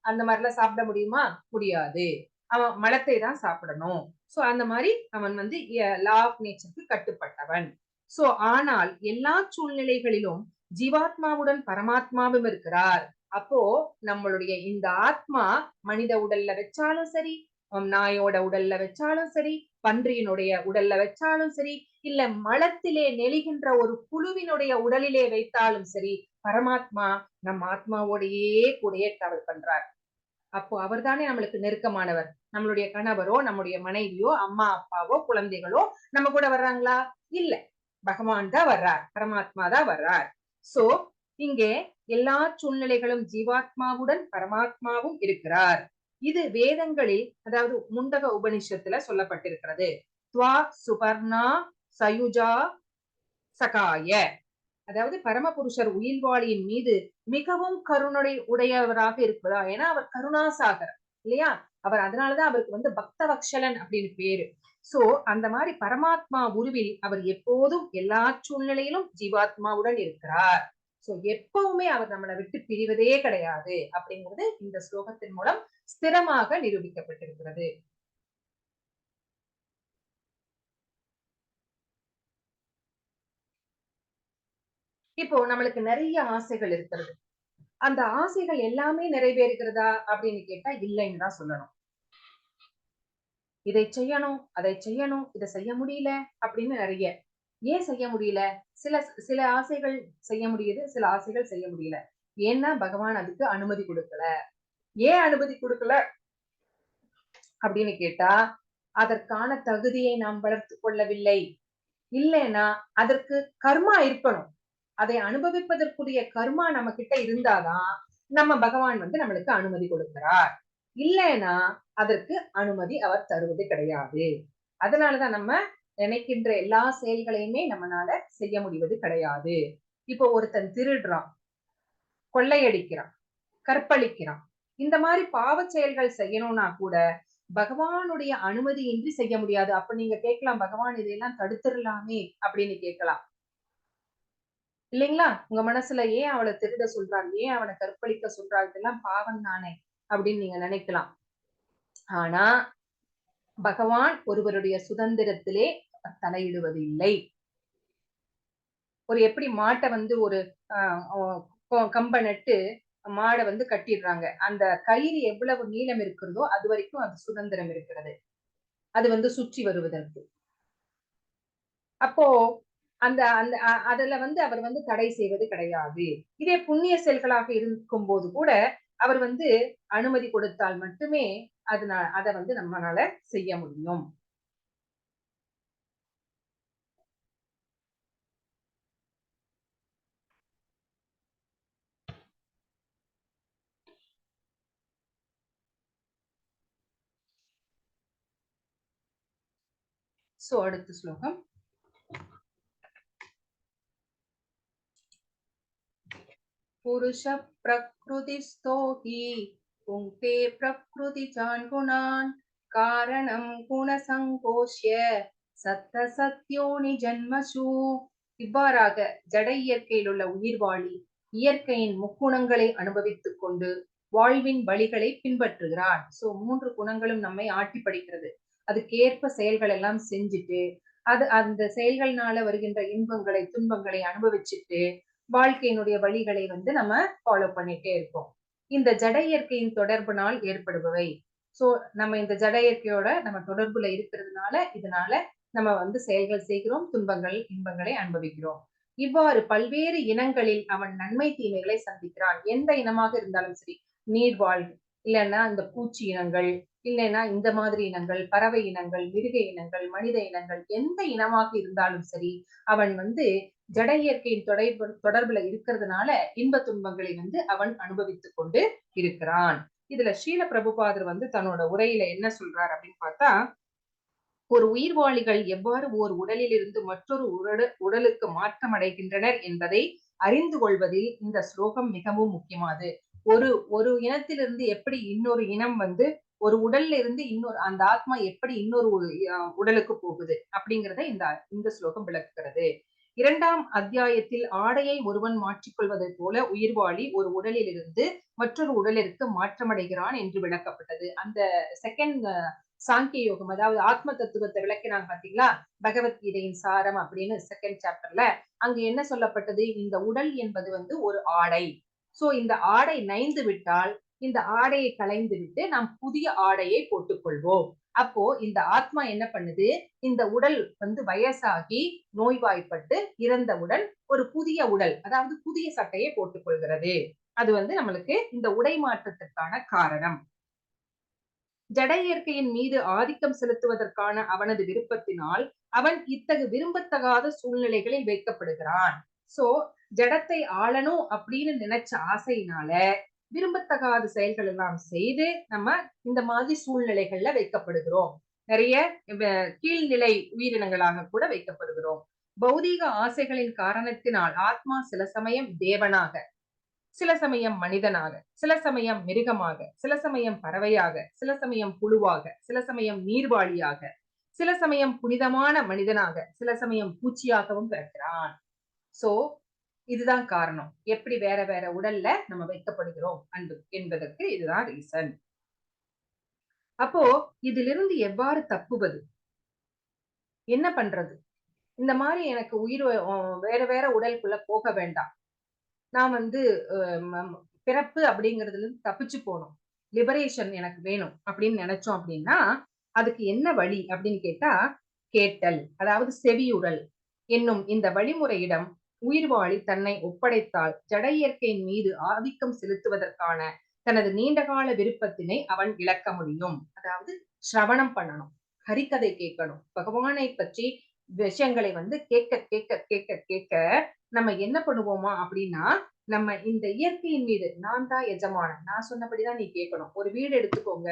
அந்த மாதிரி எல்லாம் சாப்பிட முடியுமா? முடியாது. அவன் மலத்தை தான் சாப்பிடணும். சோ அந்த மாதிரி அவன் வந்து லா ஆஃப் நேச்சருக்கு கட்டுப்பட்டவன். சோ ஆனால் எல்லா சூழ்நிலைகளிலும் ஜீவாத்மாவுடன் பரமாத்மாவும் இருக்கிறார். அப்போ நம்மளுடைய இந்த ஆத்மா மனித உடல்ல வச்சாலும் சரி, நாயோட உடல்ல வச்சாலும் சரி, பன்றியினுடைய உடல்ல வச்சாலும் சரி, இல்ல மலத்திலே நெளிகின்ற ஒரு புழுவினுடைய உடலிலே வைத்தாலும் சரி, பரமாத்மா நம் ஆத்மாவோடையே கூடயே டிராவல் பண்றார். அப்போ அவர் தானே நம்மளுக்கு நெருக்கமானவர். நம்மளுடைய கணவரோ நம்முடைய மனைவியோ அம்மா அப்பாவோ குழந்தைகளோ நம்ம கூட வர்றாங்களா? இல்ல, பகவான் தான் வர்றார், பரமாத்மா தான் வர்றார். சோ இங்கே எல்லா சூழ்நிலைகளும் ஜீவாத்மாவுடன் பரமாத்மாவும் இருக்கிறார். இது வேதங்களில், அதாவது முண்டக உபனிஷத்துல சொல்லப்பட்டிருக்கிறது. துவா சுபர்ணா சயுஜா சகாய, அதாவது பரமபுருஷர் உயிர்வாளியின் மீது மிகவும் கருணை உடையவராக இருப்பதா. ஏன்னா அவர் கருணாசாகர் இல்லையா, அவர் அதனாலதான் அவருக்கு வந்து பக்தவக்ஷலன் அப்படின்னு பேரு. சோ அந்த மாதிரி பரமாத்மா உருவில் அவர் எப்போதும் எல்லா சூழ்நிலையிலும் ஜீவாத்மாவுடன் இருக்கிறார். சோ எப்பவுமே அவர் நம்மளை விட்டு பிரிவதே கிடையாது அப்படிங்கிறது இந்த ஸ்லோகத்தின் மூலம் ஸ்திரமாக நிரூபிக்கப்பட்டிருக்கிறது. இப்போ நம்மளுக்கு நிறைய ஆசைகள் இருக்கிறது. அந்த ஆசைகள் எல்லாமே நிறைவேறுகிறதா அப்படின்னு கேட்டா இல்லைன்னு தான் சொல்லணும். இதை செய்யணும், அதை செய்யணும், இதை செய்ய முடியல அப்படின்னு நிறைய. ஏன் செய்ய முடியல? சில சில ஆசைகள் செய்ய முடியுது, சில ஆசைகள் செய்ய முடியல. ஏன்னா பகவான் அதுக்கு அனுமதி கொடுக்கல. ஏன் அனுமதி கொடுக்கல அப்படின்னு கேட்டா அதற்கான தகுதியை நாம் வளர்த்து கொள்ளவில்லை. இல்லைன்னா அதற்கு கர்மா இருக்கணும். அதை அனுபவிப்பதற்குரிய கர்மா நம்ம கிட்ட இருந்தாதான் நம்ம பகவான் வந்து நம்மளுக்கு அனுமதி கொடுக்கிறார். இல்லைன்னா அதற்கு அனுமதி அவர் தருவது கிடையாது. அதனாலதான் நம்ம நினைக்கின்ற எல்லா செயல்களையுமே நம்மளால செய்ய முடிவது கிடையாது. இப்போ ஒருத்தன் திருடுறான், கொள்ளையடிக்கிறான், கற்பழிக்கிறான், இந்த மாதிரி பாவ செயல்கள் செய்யணும்னா கூட பகவானுடைய அனுமதியின்றி செய்ய முடியாது. அப்ப நீங்க கேட்கலாம், பகவான் இதையெல்லாம் தடுத்துடலாமே அப்படின்னு கேட்கலாம் இல்லைங்களா. உங்க மனசுல ஏன் அவளை திருட சொல்றாங்க, ஏன் அவனை கற்பழிக்க சொல்றாங்க, இதெல்லாம் பாவம் தானே அப்படின்னு நீங்க நினைக்கலாம். ஆனா பகவான் ஒருவருடைய சுதந்திரத்திலே தலையிடுவது இல்லை. ஒரு எப்படி மாட்டை வந்து ஒரு கம்ப நட்டு மாடை வந்து கட்டிடுறாங்க. அந்த கயிறு எவ்வளவு நீளம் இருக்கிறதோ அது வரைக்கும் அது சுதந்திரம் இருக்கிறது, அது வந்து சுற்றி வருவதற்கு. அப்போ அந்த அந்த அதுல வந்து அவர் வந்து தடை செய்வது கிடையாது. இதே புண்ணிய செயல்களாக இருக்கும் போது கூட அவர் வந்து அனுமதி கொடுத்தால் மட்டுமே அதை வந்து நம்மளால செய்ய முடியும். சோ அடுத்த ஸ்லோகம். புருஷ பிரகிருதிஸ்தோ ஹி புங்கே பிரகிருதிஜான் குணான் காரணம் குணசங்கோஷ்ய சத்த சத்யோனி ஜன்மசு. இவ்வாறாக ஜட இயற்கையில் உள்ள உயிர்வாழி இயற்கையின் முக்குணங்களை அனுபவித்துக் கொண்டு வாழ்வின் வழிகளை பின்பற்றுகிறான். சோ 3 குணங்களும் நம்மை ஆட்டி படிக்கிறது. அதுக்கேற்ப செயல்கள் எல்லாம் செஞ்சுட்டு அந்த செயல்கள்னால வருகின்ற இன்பங்களை துன்பங்களை அனுபவிச்சுட்டு வாழ்க்கையினுடைய வழிகளை நம்ம ஃபாலோ பண்ணிட்டே இருக்கோம். இந்த ஜட இயற்கையின் தொடர்பினால் ஏற்படுபவை. சோ நம்ம இந்த ஜட இயற்கையோட நம்ம தொடர்புல இருக்கிறதுனால இதனால நம்ம செயல்கள் செய்கிறோம், துன்பங்கள் இன்பங்களை அனுபவிக்கிறோம். இவ்வாறு பல்வேறு இனங்களில் அவன் நன்மை தீமைகளை சந்திக்கிறான். எந்த இனமாக இருந்தாலும் சரி, நீர்வாழ் இல்லைன்னா இந்த பூச்சி இனங்கள், இல்லைன்னா இந்த மாதிரி இனங்கள், பறவை இனங்கள், மிருக இனங்கள், மனித இனங்கள், எந்த இனமாக இருந்தாலும் சரி, அவன் ஜட இயற்கையின் தொடர்புல இருக்கிறதுனால இன்ப துன்பங்களை அவன் அனுபவித்துக் கொண்டு இருக்கிறான். இதுல ஸ்ரீல பிரபுபாதர் தன்னோட உரையில என்ன சொல்றார் அப்படின்னு பார்த்தா, ஒரு உயிர்வாளிகள் எவ்வாறு ஓர் உடலில் இருந்து மற்றொரு உடலுக்கு மாற்றம் அடைகின்றனர் என்பதை அறிந்து கொள்வதில் இந்த ஸ்லோகம் மிகவும் முக்கியமானது. ஒரு இனத்திலிருந்து எப்படி இன்னொரு இனம் ஒரு உடல்ல இருந்து இன்னொரு அந்த ஆத்மா எப்படி இன்னொரு உடலுக்கு போகுது அப்படிங்கிறத இந்த ஸ்லோகம் விளக்குகிறது. 2ஆம் அத்தியாயத்தில் ஆடையை ஒருவன் மாற்றிக்கொள்வதை போல உயிர்வாழி ஒரு உடலில் இருந்து மற்றொரு உடலிற்கு மாற்றமடைகிறான் என்று விளக்கப்பட்டது. அந்த செகண்ட் சாங்கிய யோகம், அதாவது ஆத்ம தத்துவத்தை விளக்கினாங்க பாத்தீங்களா, பகவத்கீதையின் சாரம் அப்படின்னு செகண்ட் சாப்டர்ல. அங்க என்ன சொல்லப்பட்டது, இந்த உடல் என்பது ஒரு ஆடை. சோ இந்த ஆடை நைந்து விட்டால் இந்த ஆடையை களைந்து விட்டு நாம் புதிய ஆடையை போட்டுக்கொள்வோம். அப்போ இந்த ஆத்மா என்ன பண்ணுது, இந்த உடல் வயசாகி நோய்வாய்ப்பட்டு இறந்தவுடன் ஒரு புதிய உடல், அதாவது புதிய சட்டையை போட்டுக் கொள்கிறது. அது நம்மளுக்கு இந்த உடை மாற்றத்திற்கான காரணம். ஜட இயற்கையின் மீது ஆதிக்கம் செலுத்துவதற்கான அவனது விருப்பத்தினால் அவன் இத்தகு விரும்பத்தகாத சூழ்நிலைகளில் வைக்கப்படுகிறான். சோ ஜடத்தை ஆளணும் அப்படின்னு நினைச்ச ஆசையினால விரும்பத்தகாத செயல்கள் எல்லாம் செய்து நம்ம இந்த மாதிரி சூழ்நிலைகள்ல வைக்கப்படுகிறோம். நிறைய கீழ்நிலை உயிரினங்களாக கூட வைக்கப்படுகிறோம். பௌதீக ஆசைகளின் காரணத்தினால் ஆத்மா சில சமயம் தேவனாக, சில சமயம் மனிதனாக, சில சமயம் மிருகமாக, சில சமயம் பறவையாக, சில சமயம் புழுவாக, சில சமயம் நீர்வாழியாக, சில சமயம் புனிதமான மனிதனாக, சில சமயம் பூச்சியாகவும் பிறக்கிறான். சோ இதுதான் காரணம், எப்படி வேற வேற உடல்ல நம்ம வைக்கப்படுகிறோம் என்பதற்கு இதுதான் ரீசன். அப்போ இதிலிருந்து எவ்வாறு தப்புவது, என்ன பண்றது? இந்த மாதிரி எனக்கு உயிர் வேற வேற உடலுக்குள்ள போக வேண்டாம், நான் பிறப்பு அப்படிங்கிறதுல இருந்து தப்பிச்சு போகணும், லிபரேஷன் எனக்கு வேணும் அப்படின்னு நினைச்சோம் அப்படின்னா அதுக்கு என்ன வழி அப்படின்னு கேட்டா, கேட்டல், அதாவது செவியுறல் என்னும் இந்த வழிமுறையிடம் உயிர்வாழி தன்னை ஒப்படைத்தால் ஜட இயற்கையின் மீது ஆதிக்கம் செலுத்துவதற்கான தனது நீண்டகால விருப்பத்தினை அவன் இழக்க முடியும். அதாவது சிரவணம் பண்ணணும், ஹரிக்கதை கேட்கணும், பகவானை பற்றி விஷயங்களை கேட்க கேட்க கேட்க கேட்க நம்ம என்ன பண்ணுவோமா அப்படின்னா, நம்ம இந்த இயற்கையின் மீது நான் தான் எஜமானன், நான் சொன்னபடிதான் நீ கேட்கணும். ஒரு வீடு எடுத்துக்கோங்க,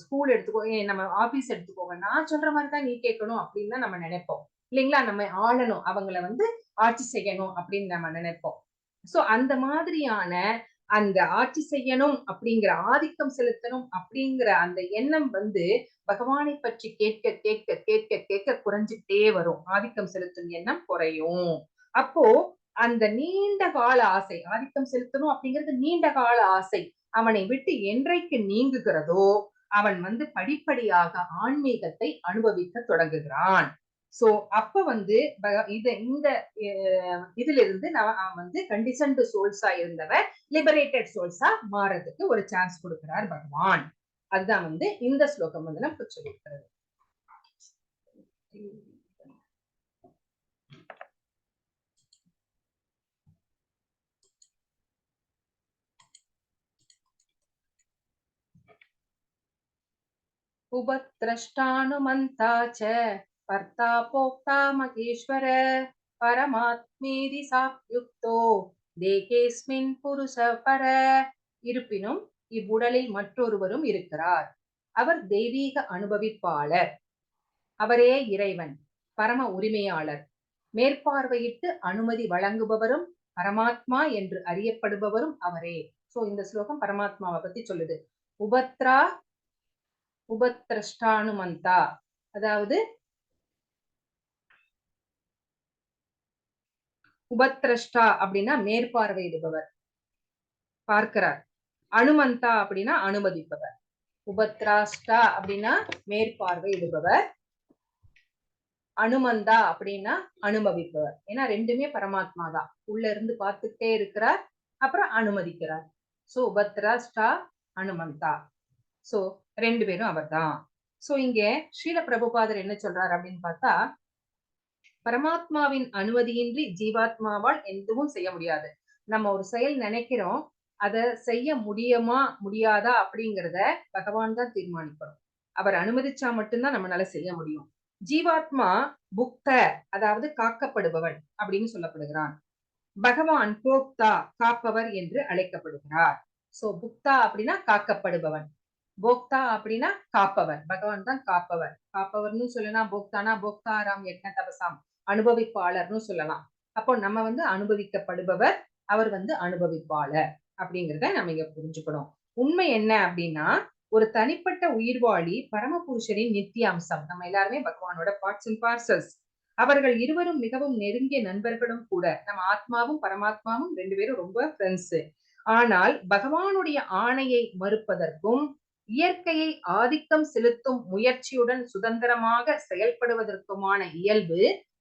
ஸ்கூல் எடுத்துக்கோங்க, நம்ம ஆபீஸ் எடுத்துக்கோங்க, நான் சொல்ற மாதிரிதான் நீ கேட்கணும் அப்படின்னு தான் நம்ம நினைப்போம் இல்லைங்களா. நம்ம ஆளணும், அவங்கள ஆட்சி செய்யணும் அப்படின்னு நம்ம நினைப்போம். சோ அந்த மாதிரியான அந்த ஆட்சி செய்யணும் அப்படிங்கிற, ஆதிக்கம் செலுத்தணும் அப்படிங்கிற அந்த எண்ணம் பகவானை பற்றி கேட்க கேட்க கேட்க கேட்க குறைஞ்சிட்டே வரும். ஆதிக்கம் செலுத்தும் எண்ணம் குறையும். அப்போ அந்த நீண்ட கால ஆசை, ஆதிக்கம் செலுத்தணும் அப்படிங்கிறது நீண்ட கால ஆசை, அவனை விட்டு என்றைக்கு நீங்குகிறதோ அவன் படிப்படியாக ஆன்மீகத்தை அனுபவிக்க தொடங்குகிறான். சோ அப்ப இந்த இதுல இருந்து நான் கண்டிஷன்டு சோல்ஸா இருந்தவன் லிபரேட்டட் சோல்ஸா மாறதுக்கு ஒரு சான்ஸ் கொடுக்கிறார் பகவான். அதுதான் இந்த ஸ்லோகம் நமக்கு சொல்லியிருக்கிறது. उपद्रष्टानुमन्ता च कर्ता पोक्ता महेश्वर பரமாத்மேதி சாயுக்தோ தேகேஸ்மின் புருஷ பர. இருப்பினும் இவ்வுடலில் மற்றொருவரும் இருக்கிறார், அவர் தெய்வீக அனுபவிப்பாளர். அவரே இறைவன், பரம உரிமையாளர், மேற்பார்வையிட்டு அனுமதி வழங்குபவரும் பரமாத்மா என்று அறியப்படுபவரும் அவரே. சோ இந்த ஸ்லோகம் பரமாத்மாவை பத்தி சொல்லுது. உபத்ரா உபத்ரஷ்டானுமந்தா, அதாவது உபத்ரஷ்டா அப்படின்னா மேற்பார்வையிடுபவர், பார்க்கிறார். அனுமந்தா அப்படின்னா அனுமதிப்பவர். உபத்ராஷ்டா அப்படின்னா மேற்பார்வையிடுபவர், அனுமந்தா அப்படின்னா அனுபவிப்பவர். ஏன்னா ரெண்டுமே பரமாத்மா தான். உள்ள இருந்து பார்த்துட்டே இருக்கிறார், அப்புறம் அனுமதிக்கிறார். சோ உபத்ராஷ்டா அனுமந்தா, சோ ரெண்டு பேரும் அவர் தான். சோ இங்க ஸ்ரீல பிரபுபாதர் என்ன சொல்றாரு அப்படின்னு பார்த்தா, பரமாத்மாவின் அனுமதியின்றி ஜீவாத்மாவால் எதுவும் செய்ய முடியாது. நம்ம ஒரு செயல் நினைக்கிறோம், அதை செய்ய முடியுமா முடியாதா அப்படிங்கிறத பகவான் தான் தீர்மானிக்கணும். அவர் அனுமதிச்சா மட்டும்தான் நம்மளால செய்ய முடியும். ஜீவாத்மா புக்த, அதாவது காக்கப்படுபவன் அப்படின்னு சொல்லப்படுகிறான். பகவான் போக்தா, காப்பவர் என்று அழைக்கப்படுகிறார். சோ புக்தா அப்படின்னா காக்கப்படுபவன், போக்தா அப்படின்னா காப்பவர். பகவான் தான் காப்பவர். காப்பவர்னு சொல்லலாம், போக்தானா போக்தாராம் யக்ன தபசாம், அனுபவிப்பாளர்னு சொல்லலாம். அப்போ நம்ம அனுபவிக்கப்படுபவர், அவர் அனுபவிப்பாளர் அப்படிங்கிறத நம்ம இங்க புரிஞ்சுக்கணும். உண்மை என்ன அப்படின்னா, ஒரு தனிப்பட்ட உயிர்வாழி பரமபுருஷரின் நித்திய அம்சம். நம்ம எல்லாருமே பகவானோட பார்ட்ஸ் அண்ட் பார்சல்ஸ். அவர்கள் இருவரும் மிகவும் நெருங்கிய நண்பர்களும் கூட. நம்ம ஆத்மாவும் பரமாத்மாவும் ரெண்டு பேரும் ரொம்ப ஃப்ரெண்ட்ஸ். ஆனால் பகவானுடைய ஆணையை மறுப்பதற்கும் இயற்கையை ஆதிக்கம் செலுத்தும் முயற்சியுடன் சுதந்திரமாக செயல்படுவதற்குமான இயல்பு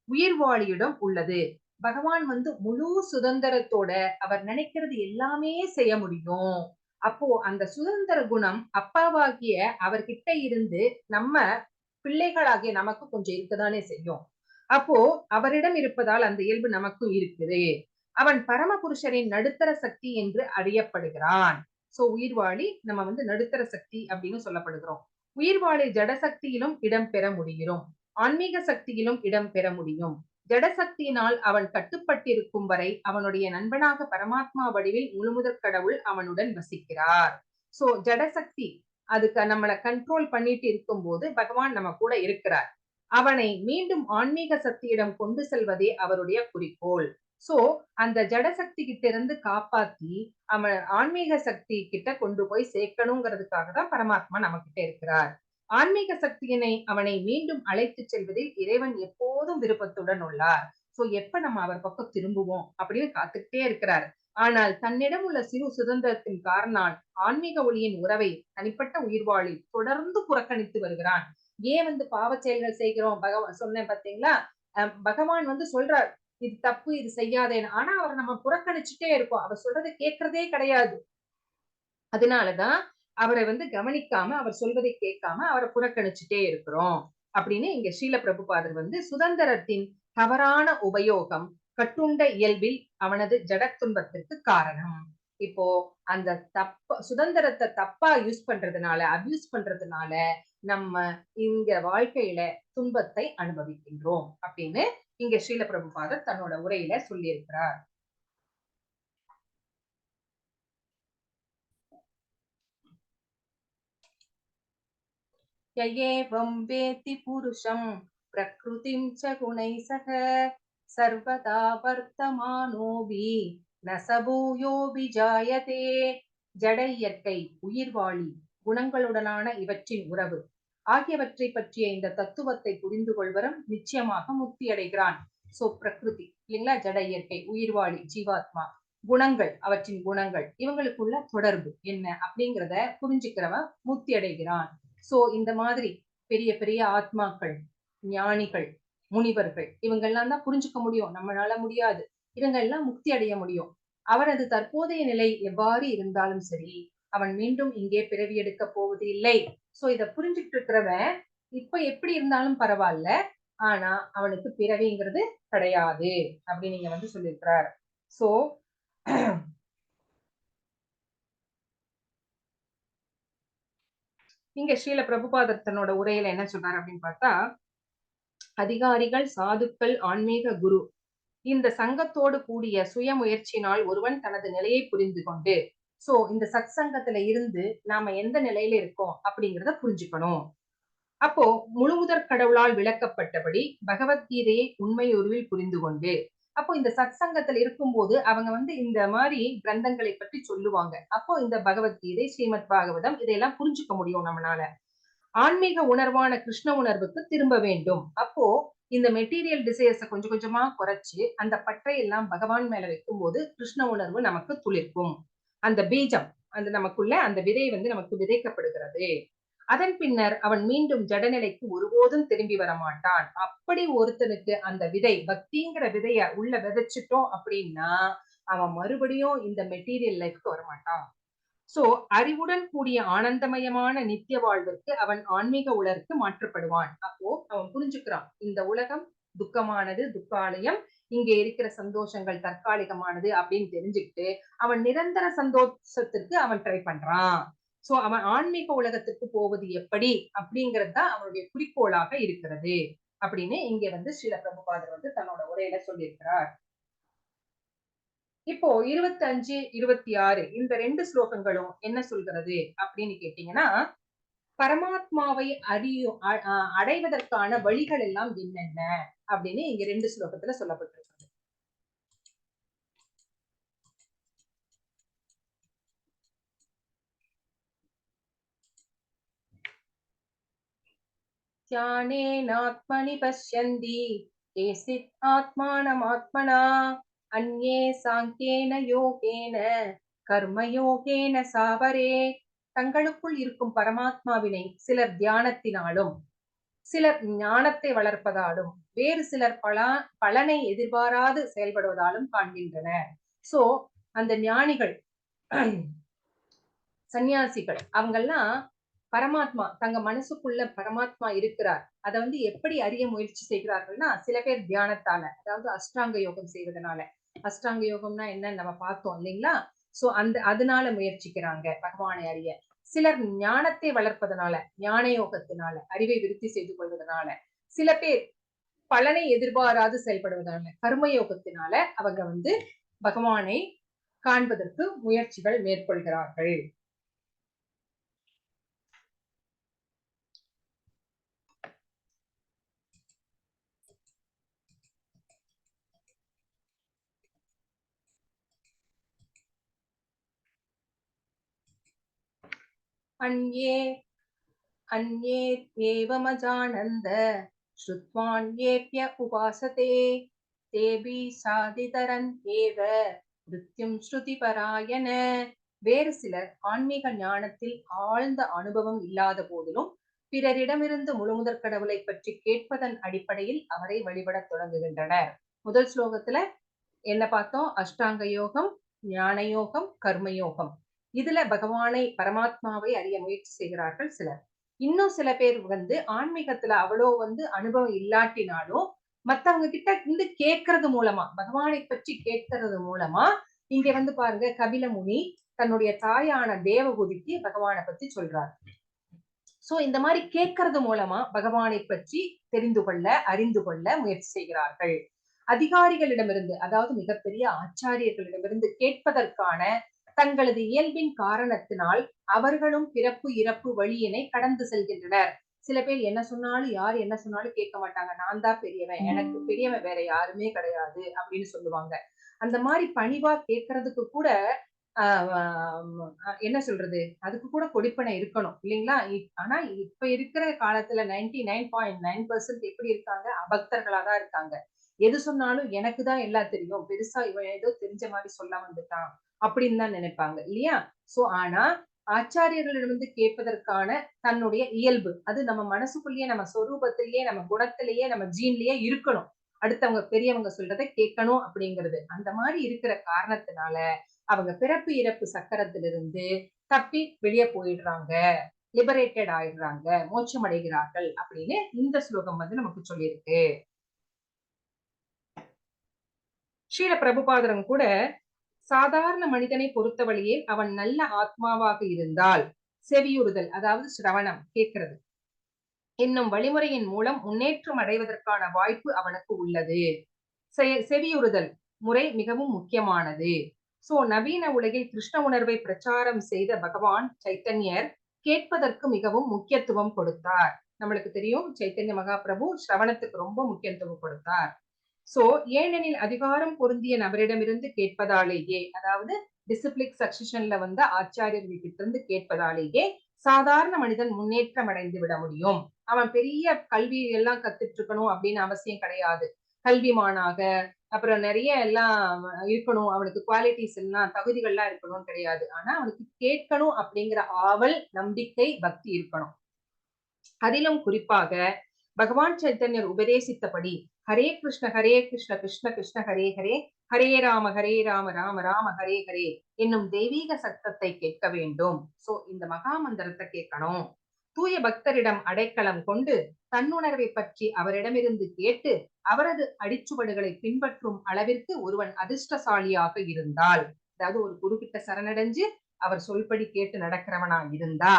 உயிர்வாழியிடம் உள்ளது. பகவான் முழு சுதந்திரத்தோட அவர் நினைக்கிறது எல்லாமே செய்ய முடியும். அப்போ அந்த சுதந்திர குணம் அப்பாவாகிய அவர்கிட்ட இருந்து நம்ம பிள்ளைகளாகிய நமக்கு கொஞ்சம் இருக்கதானே செய்யும். அப்போ அவரிடம் இருப்பதால் அந்த இயல்பு நமக்கும் இருக்குது. அவன் பரமபுருஷரின் நடுத்தர சக்தி என்று அறியப்படுகிறான். சோ உயிர்வாழி நம்ம நடுத்தர சக்தி அப்படின்னு சொல்லப்படுகிறோம். உயிர்வாழி ஜடசக்தியிலும் இடம் பெற முடியும், ஆன்மீக சக்தியிலும் இடம் பெற முடியும். ஜடசக்தியினால் அவன் கட்டுப்பட்டிருக்கும் வரை அவனுடைய நண்பனாக பரமாத்மா வடிவில் முழுமுதற் கடவுள் அவனுடன் வசிக்கிறார். சோ ஜடசக்தி அதுக்கு நம்மளை கண்ட்ரோல் பண்ணிட்டு இருக்கும் போது பகவான் நம்ம கூட இருக்கிறார். அவனை மீண்டும் ஆன்மீக சக்தியிடம் கொண்டு செல்வதே அவருடைய குறிக்கோள். சோ அந்த ஜடசக்தி கிட்ட இருந்து காப்பாத்தி அவன் ஆன்மீக சக்தி கிட்ட கொண்டு போய் சேர்க்கணுங்கிறதுக்காக தான் பரமாத்மா நம்ம கிட்ட இருக்கிறார். ஆன்மீக சக்தியினை அவனை மீண்டும் அழைத்து செல்வதில் இறைவன் எப்போதும் விருப்பத்துடன் உள்ளார். சோ எப்ப நம்ம அவர் பக்கம் திரும்புவோம் அப்படின்னு காத்துக்கிட்டே இருக்கிறார். ஆனால் தன்னிடம் உள்ள சிறு சுதந்திரத்தின் காரணம் ஆன்மீக ஒளியின் உறவை தனிப்பட்ட உயிர்வாழி தொடர்ந்து புறக்கணித்து வருகிறான். ஏன் பாவ செயல்கள் செய்கிறோம், பகவான் சொன்னேன் பாத்தீங்களா, பகவான் சொல்றார் இது தப்பு, இது செய்யாதேன்னு. ஆனா அவரை நம்ம புறக்கணிச்சுட்டே இருக்கோம். அவர் சொல்றதை கேட்கறதே கிடையாது. அதனாலதான் அவரை கவனிக்காம, அவர் சொல்வதை கேட்காம அவரை புறக்கணிச்சுட்டே இருக்கிறோம் அப்படின்னு இங்க ஸ்ரீல பிரபுபாதர் சுதந்திரத்தின் தவறான உபயோகம் கட்டுண்ட இயல்பில் அவனது ஜடத்துன்பத்திற்கு காரணம். இப்போ அந்த சுதந்திரத்தை தப்பா யூஸ் பண்றதுனால, அபியூஸ் பண்றதுனால நம்ம இங்க வாழ்க்கையில துன்பத்தை அனுபவிக்கின்றோம் அப்படின்னு இங்க ஸ்ரீல பிரபுபாதர் தன்னோட உரையில சொல்லி இருக்கிறார். யஏவம் வேத்தி புருஷம் பிரகிருதிம் ச குணைः சக சர்வதா வர்த்தமானோபி நசபூயோபி ஜாயதே. ஜட இயற்கை, உயிர்வாழி, குணங்களுடனான இவற்றின் உறவு ஆகியவற்றை பற்றிய இந்த தத்துவத்தை புரிந்து கொள்வரும் நிச்சயமாக முக்தி அடைகிறான். சோ பிரகிருதி இல்லைங்களா, ஜட இயற்கை, உயிர்வாழி ஜீவாத்மா, குணங்கள், அவற்றின் குணங்கள், இவங்களுக்குள்ள தொடர்பு என்ன அப்படிங்கிறத புரிஞ்சுக்கிறவன் முக்தி அடைகிறான். சோ இந்த மாதிரி பெரிய பெரிய ஆத்மாக்கள், ஞானிகள், முனிவர்கள், இவங்க எல்லாம் தான் புரிஞ்சுக்க முடியும், நம்மளால முடியாது. இவங்க எல்லாம் முக்தி அடைய முடியும். அவனது தற்போதைய நிலை எவ்வாறு இருந்தாலும் சரி, அவன் மீண்டும் இங்கே பிறவி எடுக்க போவது இல்லை. சோ இத புரிஞ்சுட்டு இருக்கிறவன் இப்ப எப்படி இருந்தாலும் பரவாயில்ல, ஆனா அவனுக்கு பிறவிங்கிறது கிடையாது அப்படின்னு நீங்க சொல்லியிருக்கிறார். சோ இங்க ஸ்ரீல பிரபுபாதர் தன்னோட உரையில என்ன சொல்றாரு அப்படின்னு பார்த்தா, அதிகாரிகள், சாதுக்கள், ஆன்மீக குரு, இந்த சங்கத்தோடு கூடிய சுய முயற்சியினால் ஒருவன் தனது நிலையை புரிந்து கொண்டு, சோ இந்த சத் சங்கத்துல இருந்து நாம எந்த நிலையில இருக்கோம் அப்படிங்கிறத புரிஞ்சுக்கணும். அப்போ முழுமுதற் கடவுளால் விளக்கப்பட்டபடி பகவத்கீதையை உண்மை உருவில் புரிந்து கொண்டு, அப்போ இந்த சத் சங்கத்துல இருக்கும்போது அவங்க இந்த மாதிரி கிரந்தங்களை பற்றி சொல்லுவாங்க. அப்போ இந்த பகவத்கீதை, ஸ்ரீமத் பாகவதம் இதையெல்லாம் புரிஞ்சுக்க முடியும் நம்மளால. ஆன்மீக உணர்வான கிருஷ்ண உணர்வுக்கு திரும்ப வேண்டும். அப்போ இந்த மெட்டீரியல் டிசைர்ஸ கொஞ்சம் கொஞ்சமா குறைச்சு அந்த பற்றை எல்லாம் பகவான் மேல வைக்கும்போது கிருஷ்ண உணர்வு நமக்கு துளிர்க்கும். அந்த பீஜம் அந்த நமக்குள்ள அந்த விதை நமக்கு விதைக்கப்படுகிறது. அதன் பின்னர் அவன் மீண்டும் ஜடநிலைக்கு ஒருபோதும் திரும்பி வர மாட்டான். அப்படி ஒருத்தனுக்கு அந்த விதை பக்திங்கிற விதைய உள்ள விதைச்சிட்டோம் அப்படின்னா அவன் மறுபடியும் இந்த மெட்டீரியல் லைஃப்க்கு வரமாட்டான். சோ அறிவுடன் கூடிய ஆனந்தமயமான நித்திய வாழ்விற்கு அவன் ஆன்மீக உலருக்கு மாற்றப்படுவான். அப்போ அவன் புரிஞ்சுக்கிறான் இந்த உலகம் துக்கமானது, துக்காலயம், இங்க இருக்கிற சந்தோஷங்கள் தற்காலிகமானது அப்படின்னு தெரிஞ்சுக்கிட்டு அவன் நிரந்தர சந்தோஷத்திற்கு அவன் ட்ரை பண்றான். சோ அவன் ஆன்மீக உலகத்துக்கு போவது எப்படி அப்படிங்கிறது தான் அவனுடைய குறிக்கோளாக இருக்கிறது அப்படின்னு இங்க ஸ்ரீல பிரபுபாதர் தன்னோட உரையில சொல்லியிருக்கிறார். இப்போ 25, 26 இந்த 2 ஸ்லோகங்களும் என்ன சொல்கிறது அப்படின்னு கேட்டீங்கன்னா, பரமாத்மாவை அடைவதற்கான வழிகள் எல்லாம் என்னென்ன அப்படின்னு இங்க 2 ஸ்லோகத்துல சொல்லப்பட்டிருக்கு. த்யானேனாத்மனி பஷ்யந்தி கேசித் ஆத்மானமாத்மனா அன்யே சாங்கேன யோகேன கர்மயோகேன சாவரே. தங்களுக்குள் இருக்கும் பரமாத்மாவினை சிலர் தியானத்தினாலும், சிலர் ஞானத்தை வளர்ப்பதாலும், வேறு சிலர் பலனை எதிர்பாராது செயல்படுவதாலும் காண்கின்றனர். சோ அந்த ஞானிகள், சன்னியாசிகள் அவங்கெல்லாம் பரமாத்மா தங்க மனசுக்குள்ள பரமாத்மா இருக்கிறார். அதை எப்படி அறிய முயற்சி செய்கிறார்கள்னா, சில பேர் தியானத்தால, அதாவது அஷ்டாங்க யோகம் செய்வதனால. அஷ்டாங்க யோகம்னா என்னன்னு நம்ம பார்த்தோம் இல்லைங்களா? சோ அதனால முயற்சிக்கிறாங்க பகவானை அறிய. சிலர் ஞானத்தை வளர்ப்பதனால, ஞான யோகத்தினால, அறிவை விருத்தி செய்து கொள்வதனால. சில பேர் பலனை எதிர்பாராது செயல்படுவதனால, கர்மயோகத்தினால அவங்க பகவானை காண்பதற்கு முயற்சிகள் மேற்கொள்கிறார்கள். अन्ये एवमजानन्द श्रुत्वान्येप्य उपासते तेभि साधितरन् एव மிருத்யும் ஸ்ருதி பராயண. வேறு சிலர் ஆன்மீக ஞானத்தில் ஆழ்ந்த அனுபவம் இல்லாத போதிலும் பிறரிடமிருந்து முழுமுதற் கடவுளை பற்றி கேட்பதன் அடிப்படையில் அவரை வழிபடத் தொடங்குகின்றனர். முதல் ஸ்லோகத்துல என்ன பார்த்தோம்? அஷ்டாங்க யோகம், ஞான யோகம், கர்மயோகம். இதுல பகவானை பரமாத்மாவை அறிய முயற்சி செய்கிறார்கள் சிலர். இன்னும் சில பேர் ஆன்மீகத்துல அவ்வளோ அனுபவம் இல்லாட்டினாலும் மத்தவங்க கிட்ட கேட்கறது மூலமா, பகவானை பற்றி கேட்கறது மூலமா இங்க பாருங்க, கபில முனி தன்னுடைய தாயான தேவகுதிக்கு பகவானை பத்தி சொல்றார். சோ இந்த மாதிரி கேட்கறது மூலமா பகவானை பற்றி தெரிந்து கொள்ள, அறிந்து கொள்ள முயற்சி செய்கிறார்கள். அதிகாரிகளிடமிருந்து, அதாவது மிகப்பெரிய ஆச்சாரியர்களிடமிருந்து கேட்பதற்கான தங்களது இயல்பின் காரணத்தினால் அவர்களும் பிறப்பு இறப்பு வழியினை கடந்து செல்கின்றனர். சில பேர் என்ன சொன்னாலும், யார் என்ன சொன்னாலும் கேட்க மாட்டாங்க. நான் தான் பெரியவன், எனக்கு பெரியவன் வேற யாருமே கிடையாது அப்படின்னு சொல்லுவாங்க. அந்த மாதிரி பணிவா கேட்கறதுக்கு கூட என்ன சொல்றது, அதுக்கு கூட கொடுப்பனை இருக்கணும் இல்லைங்களா? ஆனா இப்ப இருக்கிற காலத்துல 99.9% எப்படி இருக்காங்க? அபக்தர்களாதான் இருக்காங்க. எது சொன்னாலும் எனக்கு தான் எல்லாம் தெரியும், பெருசா இவன் ஏதோ தெரிஞ்ச மாதிரி சொல்ல வந்துட்டான் அப்படின்னு தான் நினைப்பாங்க இல்லையா? சோ ஆனா ஆச்சாரியர்களிடம் கேட்பதற்கான தன்னுடைய இயல்பு, அது நம்ம மனசுக்குள்ளேயே, நம்ம சொரூபத்திலேயே, நம்ம குணத்திலேயே, நம்ம ஜீன்லயே இருக்கணும். அடுத்தவங்க பெரியவங்க சொல்றதை கேட்கணும் அப்படிங்கிறது. அந்த மாதிரி இருக்கிற காரணத்தினால அவங்க பிறப்பு இறப்பு சக்கரத்திலிருந்து தப்பி வெளியே போயிடுறாங்க, லிபரேட்டட் ஆயிடுறாங்க, மோட்சம் அடைகிறார்கள் அப்படின்னு இந்த ஸ்லோகம் நமக்கு சொல்லியிருக்கு. ஸ்ரீல பிரபுபாதரம் கூட சாதாரண மனிதனை பொறுத்தவரையில் அவன் நல்ல ஆத்மாவாக இருந்தால் செவியுறுதல், அதாவது சிரவணம், கேட்கிறது என்னும் வழிமுறையின் மூலம் முன்னேற்றம் அடைவதற்கான வாய்ப்பு அவனுக்கு உள்ளது. செவியுறுதல் முறை மிகவும் முக்கியமானது. சோ நவீன உலகில் கிருஷ்ண உணர்வை பிரச்சாரம் செய்த பகவான் சைத்தன்யர் கேட்பதற்கு மிகவும் முக்கியத்துவம் கொடுத்தார். நம்மளுக்கு தெரியும் சைத்தன்ய மகாபிரபு சிரவணத்துக்கு ரொம்ப முக்கியத்துவம் கொடுத்தார். சோ ஏனெனில் அதிகாரம் பொருந்திய நபரிடமிருந்து கேட்பதாலேயே, அதாவது டிசிப்ளிக் சக்சஷன்ல வந்து ஆச்சாரியர்கள் கிட்ட இருந்து கேட்பதாலேயே சாதாரண மனிதன் முன்னேற்றம் அடைந்து விட முடியும். அவன் பெரிய கல்வி எல்லாம் கத்துட்டு இருக்கணும் அப்படின்னு அவசியம் கிடையாது. கல்விமானாக அப்புறம் நிறைய எல்லாம் இருக்கணும், அவனுக்கு குவாலிட்டிஸ் எல்லாம் தகுதிகள்லாம் இருக்கணும்னு கிடையாது. ஆனா அவனுக்கு கேட்கணும் அப்படிங்கிற ஆவல், நம்பிக்கை, பக்தி இருக்கணும். அதிலும் குறிப்பாக பகவான் சைத்தன்யர் உபதேசித்தபடி ஹரே கிருஷ்ண கிருஷ்ண கிருஷ்ண ஹரே ஹரே, ஹரே ராம ராம ராம ஹரே ஹரே என்னும் தெய்வீக சத்தத்தை கேட்க வேண்டும். சோ இந்த மகா மந்திரத்தை கேட்கணும். தூய பக்தரிடம் அடைக்கலம் கொண்டு தன்னுணர்வை பற்றி அவரிடமிருந்து கேட்டு அவரது அடிச்சுவடுகளை பின்பற்றும் அளவிற்கு ஒருவன் அதிர்ஷ்டசாலியாக இருந்தால், அதாவது ஒரு குரு கிட்ட சரணடைஞ்சு அவர் சொல்படி கேட்டு நடக்கிறவனா இருந்தா,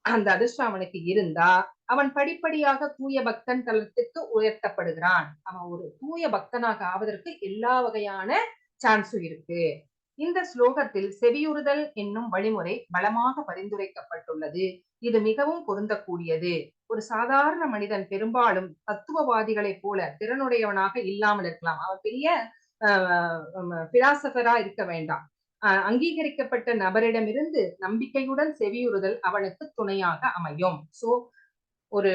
அந்த அதிர்ஷ்டம் அவனுக்கு இருந்தா அவன் படிப்படியாக தூய பக்தன் தளத்துக்கு உயர்த்தப்படுகிறான். அவன் ஒரு தூய பக்தனாக ஆவதற்கு எல்லா வகையான சான்ஸும் இருக்கு. இந்த ஸ்லோகத்தில் செவியுறுதல் என்னும் வழிமுறை பலமாக பரிந்துரைக்கப்பட்டுள்ளது. இது மிகவும் பொருந்தக்கூடியது. ஒரு சாதாரண மனிதன் பெரும்பாலும் தத்துவவாதிகளைப் போல திறனுடையவனாக இல்லாமல் இருக்கலாம். அவன் பெரிய பிலாசபரா இருக்க வேண்டாம். அங்கீகரிக்கப்பட்ட நபரிடமிருந்து நம்பிக்கையுடன் செவியுறுதல் அவனுக்கு துணையாக அமையும். சோ ஒரு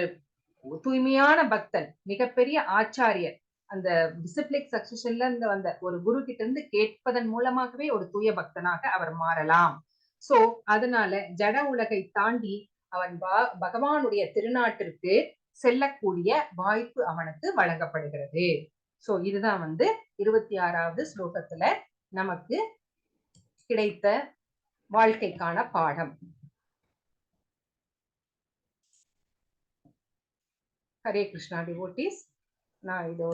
தூய்மையான பக்தன், மிகப்பெரிய ஆச்சாரியர், அந்த டிசிப்ளிக் சக்சஷன்ல இருந்து வந்த ஒரு குரு கிட்ட இருந்து கேட்பதன் மூலமாகவே ஒரு தூய பக்தனாக அவர் மாறலாம். சோ அதனால ஜட உலகை தாண்டி அவன் பகவானுடைய திருநாட்டிற்கு செல்லக்கூடிய வாய்ப்பு அவனுக்கு வழங்கப்படுகிறது. சோ இதுதான் வந்து 26வது ஸ்லோகத்துல நமக்கு கிடைத்த வாழ்க்கைக்கான பாடம். ஹரே கிருஷ்ணா டிவோட்டீஸ். நான் இதோ